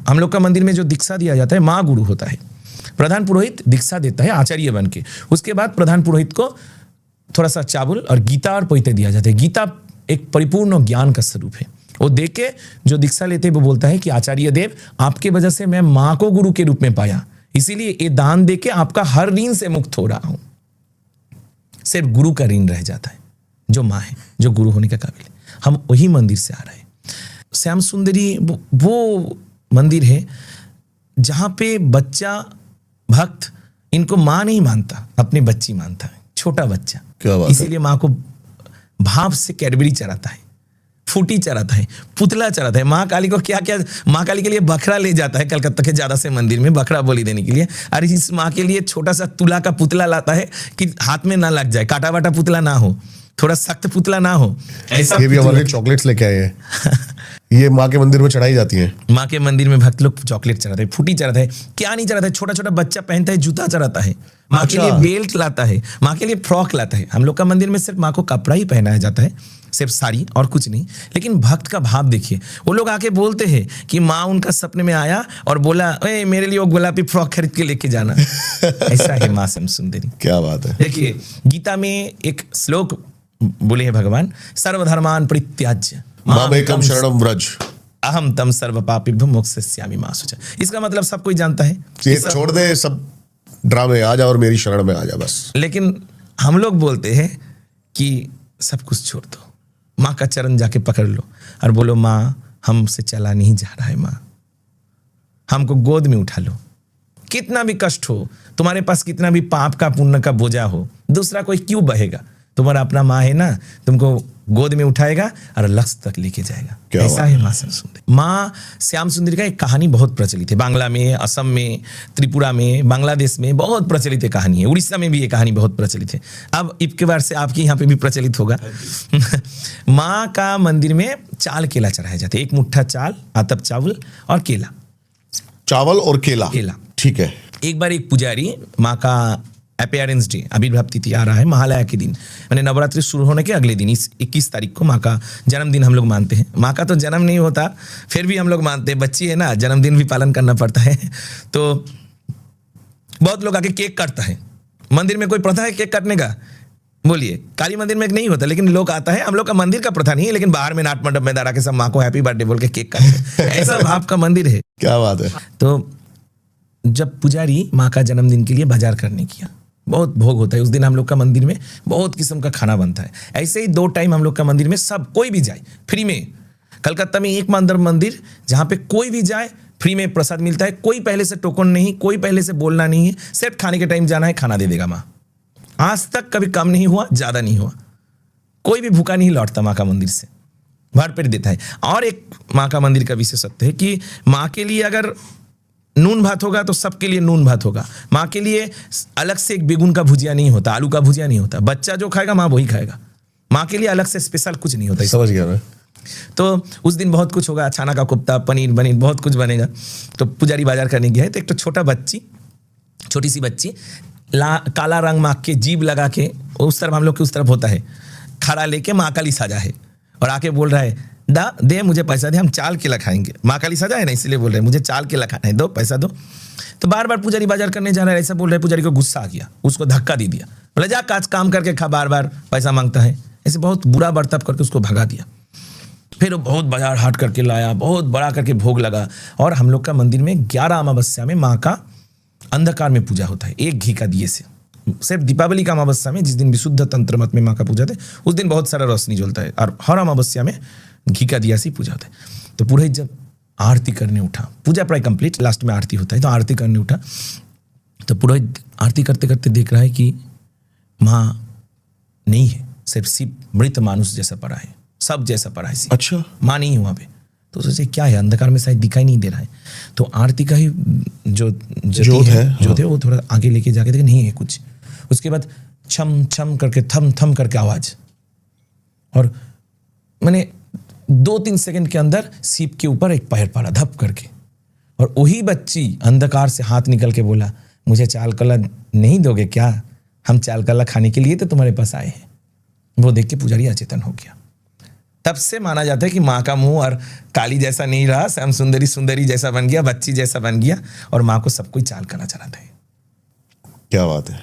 हम लोग का मंदिर में जो दीक्षा दिया जाता है, माँ गुरु होता है। प्रधान पुरोहित दीक्षा देता है आचार्य बन के, उसके बाद प्रधान पुरोहित को थोड़ा सा चावल और गीता और पवित्र दिया जाता है। गीता एक परिपूर्ण ज्ञान का स्वरूप है। वो देख के जो दीक्षा लेते हैं वो बोलता है कि आचार्य देव, आपके वजह से मैं माँ को गुरु के रूप में पाया, इसीलिए ये दान देके आपका हर ऋण से मुक्त हो रहा हूं। सिर्फ गुरु का ऋण रह जाता है, जो माँ है, जो गुरु होने का काबिल है। हम वही मंदिर से आ रहे हैं। श्याम सुंदरी वो मंदिर है जहां पे बच्चा भक्त इनको माँ नहीं मानता, अपनी बच्ची मानता है, छोटा बच्चा। क्या बात है। इसीलिए माँ को भाव से कैडबरी चढ़ाता है, फूटी चढ़ाता है, पुतला चढ़ाता है। माँ काली को क्या क्या, माँ काली के लिए बकरा ले जाता है कलकत्ता के ज्यादा से मंदिर में बकरा बलि देने के लिए। और इस माँ के लिए छोटा सा तुला का पुतला लाता है कि हाथ में ना लग जाए, काटा वाटा पुतला ना हो, थोड़ा सख्त पुतला ना हो। ऐसा ये भी हमारे चॉकलेट्स लेके आए हैं। ये माँ के मंदिर में चढ़ाई जाती है। माँ के मंदिर में भक्त लोग चॉकलेट चढ़ाते हैं, फूटी चढ़ाते हैं, क्या नहीं चढ़ाता है, छोटा छोटा बच्चा पहनता है, जूता चढ़ाता है, माँ के लिए बेल्ट लाता है, माँ के लिए फ्रॉक लाता है। हम लोग का मंदिर में सिर्फ माँ को कपड़ा ही पहनाया जाता है, सिर्फ साड़ी और कुछ नहीं। लेकिन भक्त का भाव देखिए, वो लोग आके बोलते हैं कि माँ उनका सपने में आया और बोला, ए मेरे लिए वो गुलाबी फ्रॉक खरीद के लेके जाना। ऐसा है माँ श्याम सुंदरी। क्या बात है। देखिए गीता में एक श्लोक बोले हैं भगवान, सर्वधर्मान परित्याज्य मामेकम शरणम व्रज अहम तम सर्व पापिभ्यो मोक्षयिष्यामि मा शुचा। इसका मतलब सब कोई जानता है, ये छोड़ दे सब ड्रामे, आ जा और मेरी शरण में आ जा बस। लेकिन हम लोग बोलते हैं कि सब कुछ छोड़ दो, माँ का चरण जाके पकड़ लो और बोलो, माँ हमसे चला नहीं जा रहा है, माँ हमको गोद में उठा लो। कितना भी कष्ट हो, तुम्हारे पास कितना भी पाप का पुण्य का बोझा हो, दूसरा कोई क्यों बहेगा, तुम्हारा अपना माँ है ना, तुमको गोद में उठाएगा और लक्ष्य तक लेके जाएगा। ऐसा है माँ श्याम सुंदरी। माँ श्याम सुंदरी का एक कहानी बहुत प्रचलित है, बांग्ला में, असम में, त्रिपुरा में, बांग्लादेश में बहुत प्रचलित है कहानी है, उड़ीसा में भी ये कहानी बहुत प्रचलित है। अब इसके बार से आपके यहाँ पे भी प्रचलित होगा। माँ का मंदिर में चाल केला चढ़ाया जाता है, एक मुट्ठा चाल, आतप चावल और केला, चावल और केला। ठीक है। एक बार एक पुजारी, माँ का अपीयरेंस डे, आविर्भाव तिथि आ रहा है महालया के दिन, मैंने नवरात्रि शुरू होने के अगले दिन, इस 21 तारीख को माँ का जन्मदिन हम लोग मानते हैं। माँ का तो जन्म नहीं होता, फिर भी हम लोग मानते हैं, बच्ची है ना, जन्मदिन भी पालन करना पड़ता है। तो बहुत लोग आके केक काटता है। मंदिर में कोई प्रथा है केक काटने का? बोलिए, काली मंदिर में नहीं होता, लेकिन लोग आता है। हम लोग का मंदिर का प्रथा नहीं है, लेकिन बाहर में नाट मंडप में दारा के सब माँ को हैप्पी बर्थडे बोल के केक काटते हैं। ऐसा भाव का मंदिर है। क्या बात है। तो जब पुजारी माँ का जन्मदिन के लिए बाजार करने किया, बहुत भोग होता है उस दिन, हम लोग का मंदिर में बहुत किस्म का खाना बनता है। ऐसे ही 2 टाइम हम लोग का मंदिर में सब कोई भी जाए फ्री में। कलकत्ता में एक मंदिर जहाँ पे कोई भी जाए फ्री में प्रसाद मिलता है, कोई पहले से टोकन नहीं, कोई पहले से बोलना नहीं है, सिर्फ खाने के टाइम जाना है, खाना दे देगा माँ। आज तक कभी कम नहीं हुआ, ज्यादा नहीं हुआ, कोई भी भूखा नहीं लौटता माँ का मंदिर से, भरपेट देता है। और एक माँ का मंदिर का विशेषत्व है कि माँ के लिए अगर नून भात होगा तो सबके लिए नून भात होगा। माँ के लिए अलग से एक बेगुन का भुजिया नहीं होता, आलू का भुजिया नहीं होता, बच्चा जो खाएगा माँ वही खाएगा। माँ के लिए अलग से स्पेशल कुछ नहीं होता। समझ गया मैं। तो उस दिन बहुत कुछ होगा, छाना का कोफ्ता, पनीर बनीर बहुत कुछ बनेगा। तो पुजारी बाजार करने गया है, तो एक तो छोटी सी बच्ची काला रंग माँ के जीभ लगा के, उस तरफ हम लोग के उस तरफ होता है, खड़ा लेके माँ काली सजा है और आके बोल रहा है, दे मुझे पैसा दे, हम चाल केला खाएंगे। माँ काली सजा है ना, इसलिए बोल रहे हैं मुझे चाल केला खाना है, दो पैसा दो। तो बार बार पुजारी बाजार करने जा रहा है, ऐसा बोल रहे हैं। पुजारी को गुस्सा आ गया, उसको धक्का दे दिया, बोला जा काम करके खा, बार बार पैसा मांगता है। ऐसे बहुत बुरा बर्ताव करके उसको भगा दिया। फिर वो बहुत बाजार हाट करके लाया, बहुत बड़ा करके भोग लगा। और हम लोग का मंदिर में 11 अमावस्या में माँ का अंधकार में पूजा होता है, एक घी का दिए से। सिर्फ दीपावली का अमावस्या में, जिस दिन विशुद्ध तंत्र मत में माँ का पूजा थे, उस दिन बहुत सारा रोशनी जलता है, और हर अमावस्या में घी का दिया से पूजा होता है। तो पुरोहित जब आरती करने उठा, पूजा प्राय कंप्लीट, लास्ट में आरती होता है, तो आरती करने उठा, तो पुरोहित आरती करते करते देख रहा है कि माँ नहीं है, सिर्फ शिव मृत मानुष जैसा पड़ा है, सब जैसा पड़ा है। अच्छा, माँ नहीं है वहाँ पे। तो सोचे क्या है, अंधकार में शायद दिखाई नहीं दे रहा है। तो आरती का ही जो जोत है वो थोड़ा आगे लेके जाके देखे, नहीं है कुछ। उसके बाद छम छम करके, थम थम करके आवाज, और मैंने 2-3 सेकंड के अंदर शिव के ऊपर एक पैर पड़ा धप करके, और वही बच्ची अंधकार से हाथ निकल के बोला, मुझे चाल कला नहीं दोगे क्या? हम चाल कला खाने के लिए तो तुम्हारे पास आए हैं। वो देख के पुजारी अचेतन हो गया। तब से माना जाता है कि माँ का मुंह और काली जैसा नहीं रहा, श्याम सुंदरी सुंदरी जैसा बन गया, बच्ची जैसा बन गया, और माँ को सब कोई चाल करना चाहता है। क्या बात है।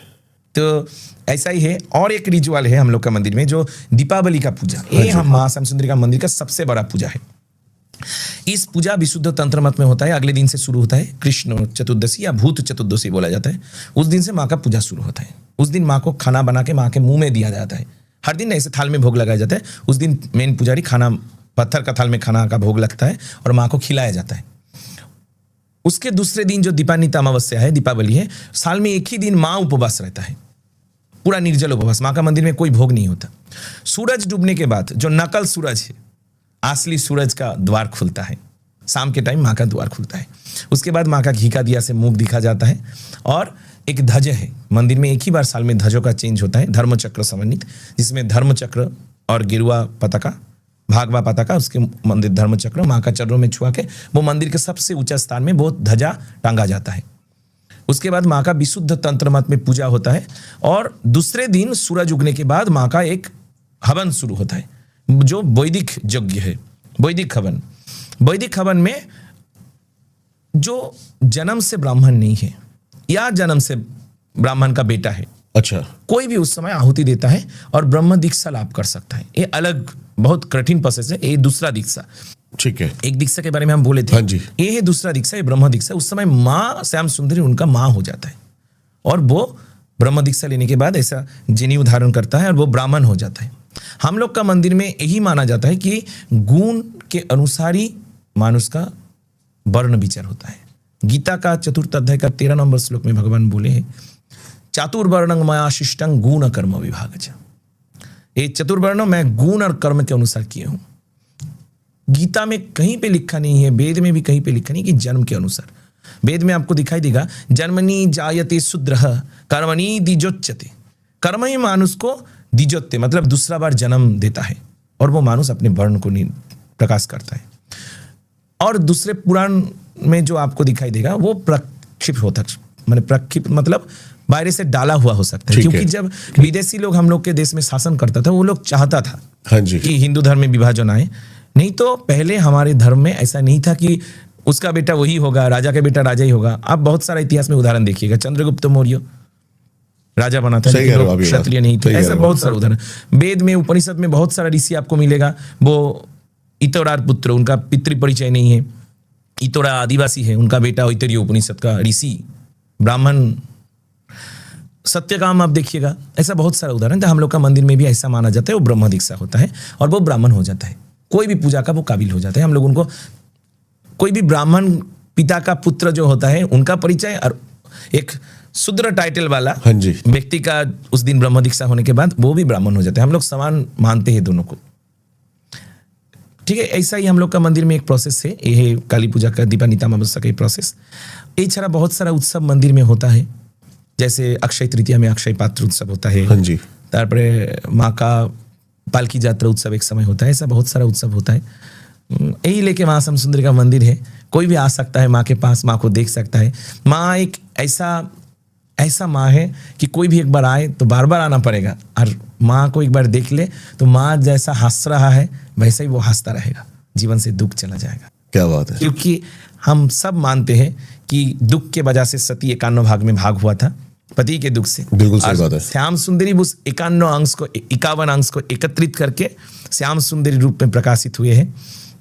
तो ऐसा ही है। और एक रिचुअल है हम लोग का मंदिर में, जो दीपावली का पूजा, ये हम माँ श्याम सुंदरी का मंदिर का सबसे बड़ा पूजा है। इस पूजा विशुद्ध तंत्र मत में होता है, अगले दिन से शुरू होता है। कृष्ण चतुर्दशी या भूत चतुर्दशी बोला जाता है। उस दिन से माँ का पूजा शुरू होता है। उस दिन माँ को खाना बना के माँ के मुंह में दिया जाता है। हर दिन ऐसे थाल में भोग लगाया जाता है। उस दिन मेन पुजारी खाना, पत्थर का थाल में खाना का भोग लगता है और माँ को खिलाया जाता है। उसके दूसरे दिन जो दीपान्विता अमावस्या है, दीपावली है, साल में एक ही दिन माँ उपवास रहता है, पूरा निर्जल उपवास। माँ का मंदिर में कोई भोग नहीं होता। सूरज डूबने के बाद जो नकल सूरज है, असली सूरज का द्वार खुलता है। शाम के टाइम माँ का द्वार खुलता है। उसके बाद माँ का घी का दिया से मुख दिखा जाता है और एक ध्वज है मंदिर में। एक ही बार साल में ध्वजों का चेंज होता है, धर्मचक्र समन्वित, जिसमें धर्मचक्र और गिरुआ पताका, भागवा पताका, उसके मंदिर धर्मचक्र माँ का चरणों में छुआ के वो मंदिर के सबसे ऊंचा स्थान में वो ध्वजा टांगा जाता है। उसके बाद माँ का विशुद्ध तंत्र मत में पूजा होता है और दूसरे दिन सूरज उगने के बाद माँ का एक हवन शुरू होता है, जो वैदिक यज्ञ है, वैदिक हवन। वैदिक हवन में जो जन्म से ब्राह्मण नहीं है या जन्म से ब्राह्मण का बेटा है, अच्छा, कोई भी उस समय आहुति देता है और ब्रह्म दीक्षा लाभ कर सकता है। ये अलग बहुत कठिन प्रोसेस है। ये दूसरा दीक्षा, ठीक है। एक दीक्षा के बारे में हम बोले थे, हाँ जी। ये है दूसरा दीक्षा, ये ब्रह्म दीक्षा। उस समय माँ श्याम सुंदरी उनका माँ हो जाता है और वो ब्रह्म दीक्षा लेने के बाद ऐसा जनेऊ धारण करता है और वो ब्राह्मण हो जाता है। हम लोग का मंदिर में यही माना जाता है कि गुण के अनुसार ही मानुष का वर्ण विचार होता है। गीता का 4th अध्याय का 13 नंबर श्लोक में भगवान बोले हैं, चातुर्वर्णं मया शिष्टं गुण कर्म विभागच। ये चतुर्वर्ण मैं गुण और कर्म के अनुसार किए हूं। गीता में कहीं पे लिखा नहीं है, वेद में भी कहीं पे लिखा नहीं कि जन्म के अनुसार। वेद में आपको दिखाई देगा, जन्मनि जायते शूद्रः कर्मणि द्विजोच्यते। कर्म ही मानुष को द्विजोत्य मतलब दूसरा बार जन्म देता है और वो मानुष अपने वर्ण को प्रकाश करता है। और दूसरे पुराण में जो आपको दिखाई देगा वो प्रक्षिप्त होता है, मैंने प्रक्षिप्त मतलब बाहर से डाला हुआ हो सकता है। क्योंकि जब विदेशी लोग हम लोग के देश में शासन करता था, वो लोग चाहता था हाँ जी, कि हिंदू धर्म में विभाजन आए। नहीं तो पहले हमारे धर्म में ऐसा नहीं था कि उसका बेटा वही होगा, राजा का बेटा राजा ही होगा। आप बहुत सारा इतिहास में उदाहरण देखिएगा, चंद्रगुप्त मौर्य राजा बना था, क्षत्रिय नहीं थे। ऐसा बहुत सारा उदाहरण वेद में, उपनिषद में बहुत सारा ऋषि आपको मिलेगा। वो इतोरार पुत्र, उनका पितृ परिचय नहीं है। इतोरा आदिवासी है, उनका बेटा ऐतरेय उपनिषद का ऋषि ब्राह्मण। सत्यकाम आप देखिएगा, ऐसा बहुत सारा उदाहरण। हम लोग का मंदिर में भी ऐसा माना जाता है, वो ब्रह्म दीक्षा होता है और वो ब्राह्मण हो जाता है। कोई भी पूजा का वो काबिल हो जाता है। हम लोग उनको, कोई भी ब्राह्मण पिता का पुत्र जो होता है, उनका परिचय और एक शूद्र टाइटल वाला हाँ जी व्यक्ति का उस दिन ब्रह्म दीक्षा होने के बाद वो भी ब्राह्मण हो जाते हैं। हम लोग समान मानते हैं दोनों को, ठीक है। ऐसा ही हम लोग का मंदिर में एक प्रोसेस है, ये है काली पूजा का, दीपान्विता अमावस्या का प्रोसेस। ये छड़ा बहुत सारा उत्सव मंदिर में होता है, जैसे अक्षय तृतीया में अक्षय पात्र उत्सव होता है। हाँ जी। तारपरे माँ का पालकी यात्रा उत्सव एक समय होता है। ऐसा बहुत सारा उत्सव होता है। यही लेके माँ श्याम सुंदरी का मंदिर है, कोई भी आ सकता है माँ के पास, माँ को देख सकता है। माँ एक ऐसा माँ है कि कोई भी एक बार आए तो बार बार आना पड़ेगा, और माँ को एक बार देख ले तो माँ जैसा हंस रहा है वैसा ही वो हंसता रहेगा, जीवन से दुख चला जाएगा। क्या बात है। क्योंकि हम सब मानते हैं कि दुख के वजह से सती 51 भाग में भाग हुआ था, पति के दुख से। बिल्कुल सही बात है। श्याम सुंदरी उस 51 अंश को एकत्रित करके श्याम सुंदरी रूप में प्रकाशित हुए हैं।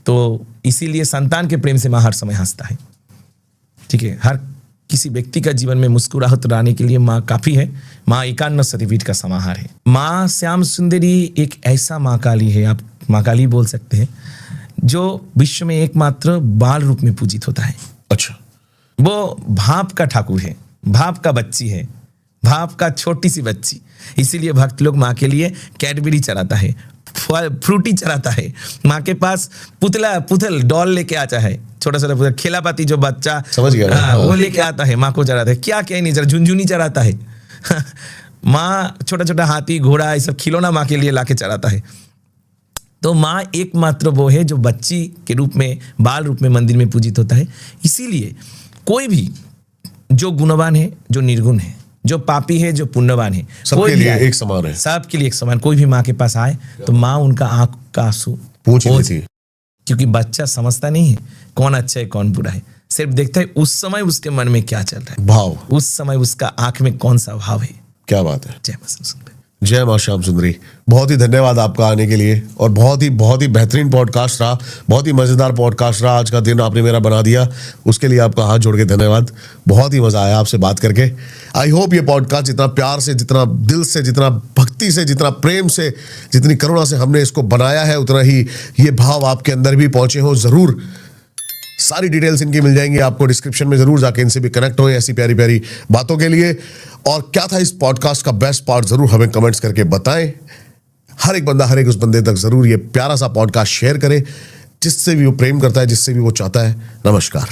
तो इसीलिए संतान के प्रेम से माँ हर समय हंसता है, ठीक है। हर किसी व्यक्ति का जीवन में मुस्कुराहट लाने के लिए माँ काफी है। माँ 51 शक्तिपीठ का समाहार है। माँ श्याम सुंदरी एक ऐसा माँ काली है, आप माँ काली बोल सकते हैं, जो विश्व में एकमात्र बाल रूप में पूजित होता है। अच्छा, वो भाप का ठाकुर है, भाप का बच्ची है, भाप का छोटी सी बच्ची। इसीलिए भक्त लोग माँ के लिए कैडबरी चढ़ाता है, फ्रूटी चढ़ाता है। माँ के पास पुतल डॉल लेके आता है, छोटा छोटा पुतल, खेलापाती जो बच्चा समझ गया, वो लेके आता है, माँ को चढ़ाता है। क्या क्या नहीं चढ़ा, झुनझुनी चढ़ाता है। माँ छोटा छोटा हाथी घोड़ा ये सब खिलौना माँ के लिए लाके चढ़ाता है। तो माँ एकमात्र वो है जो बच्ची के रूप में, बाल रूप में मंदिर में पूजित होता है। इसीलिए कोई भी जो गुणवान है, जो निर्गुण है, जो पापी है, जो पुण्यवान है, सबके लिए एक समान है। सबके लिए एक समान। कोई भी माँ के पास आए तो माँ उनका आंख का आंसू पूछ लेती है, क्योंकि बच्चा समझता नहीं है कौन अच्छा है कौन बुरा है, सिर्फ देखता है उस समय उसके मन में क्या चल रहा है, भाव, उस समय उसका आंख में कौन सा भाव है। क्या बात है। जय मां। जय मां श्याम सुंदरी। बहुत ही धन्यवाद आपका आने के लिए, और बहुत ही बेहतरीन पॉडकास्ट रहा, बहुत ही मजेदार पॉडकास्ट रहा। आज का दिन आपने मेरा बना दिया, उसके लिए आपका हाथ जोड़ के धन्यवाद। बहुत ही मजा आया आपसे बात करके। आई होप ये पॉडकास्ट जितना प्यार से, जितना दिल से, जितना भक्ति से, जितना प्रेम से, जितनी करुणा से हमने इसको बनाया है, उतना ही ये भाव आपके अंदर भी पहुंचे हो। जरूर सारी डिटेल्स इनकी मिल जाएंगी आपको डिस्क्रिप्शन में, जरूर जाके इनसे भी कनेक्ट हो ऐसी प्यारी प्यारी बातों के लिए। और क्या था इस पॉडकास्ट का बेस्ट पार्ट, जरूर हमें कमेंट्स करके बताएं। हर एक बंदा हर एक उस बंदे तक जरूर ये प्यारा सा पॉडकास्ट शेयर करे जिससे भी वो प्रेम करता है, जिससे भी वो चाहता है। नमस्कार।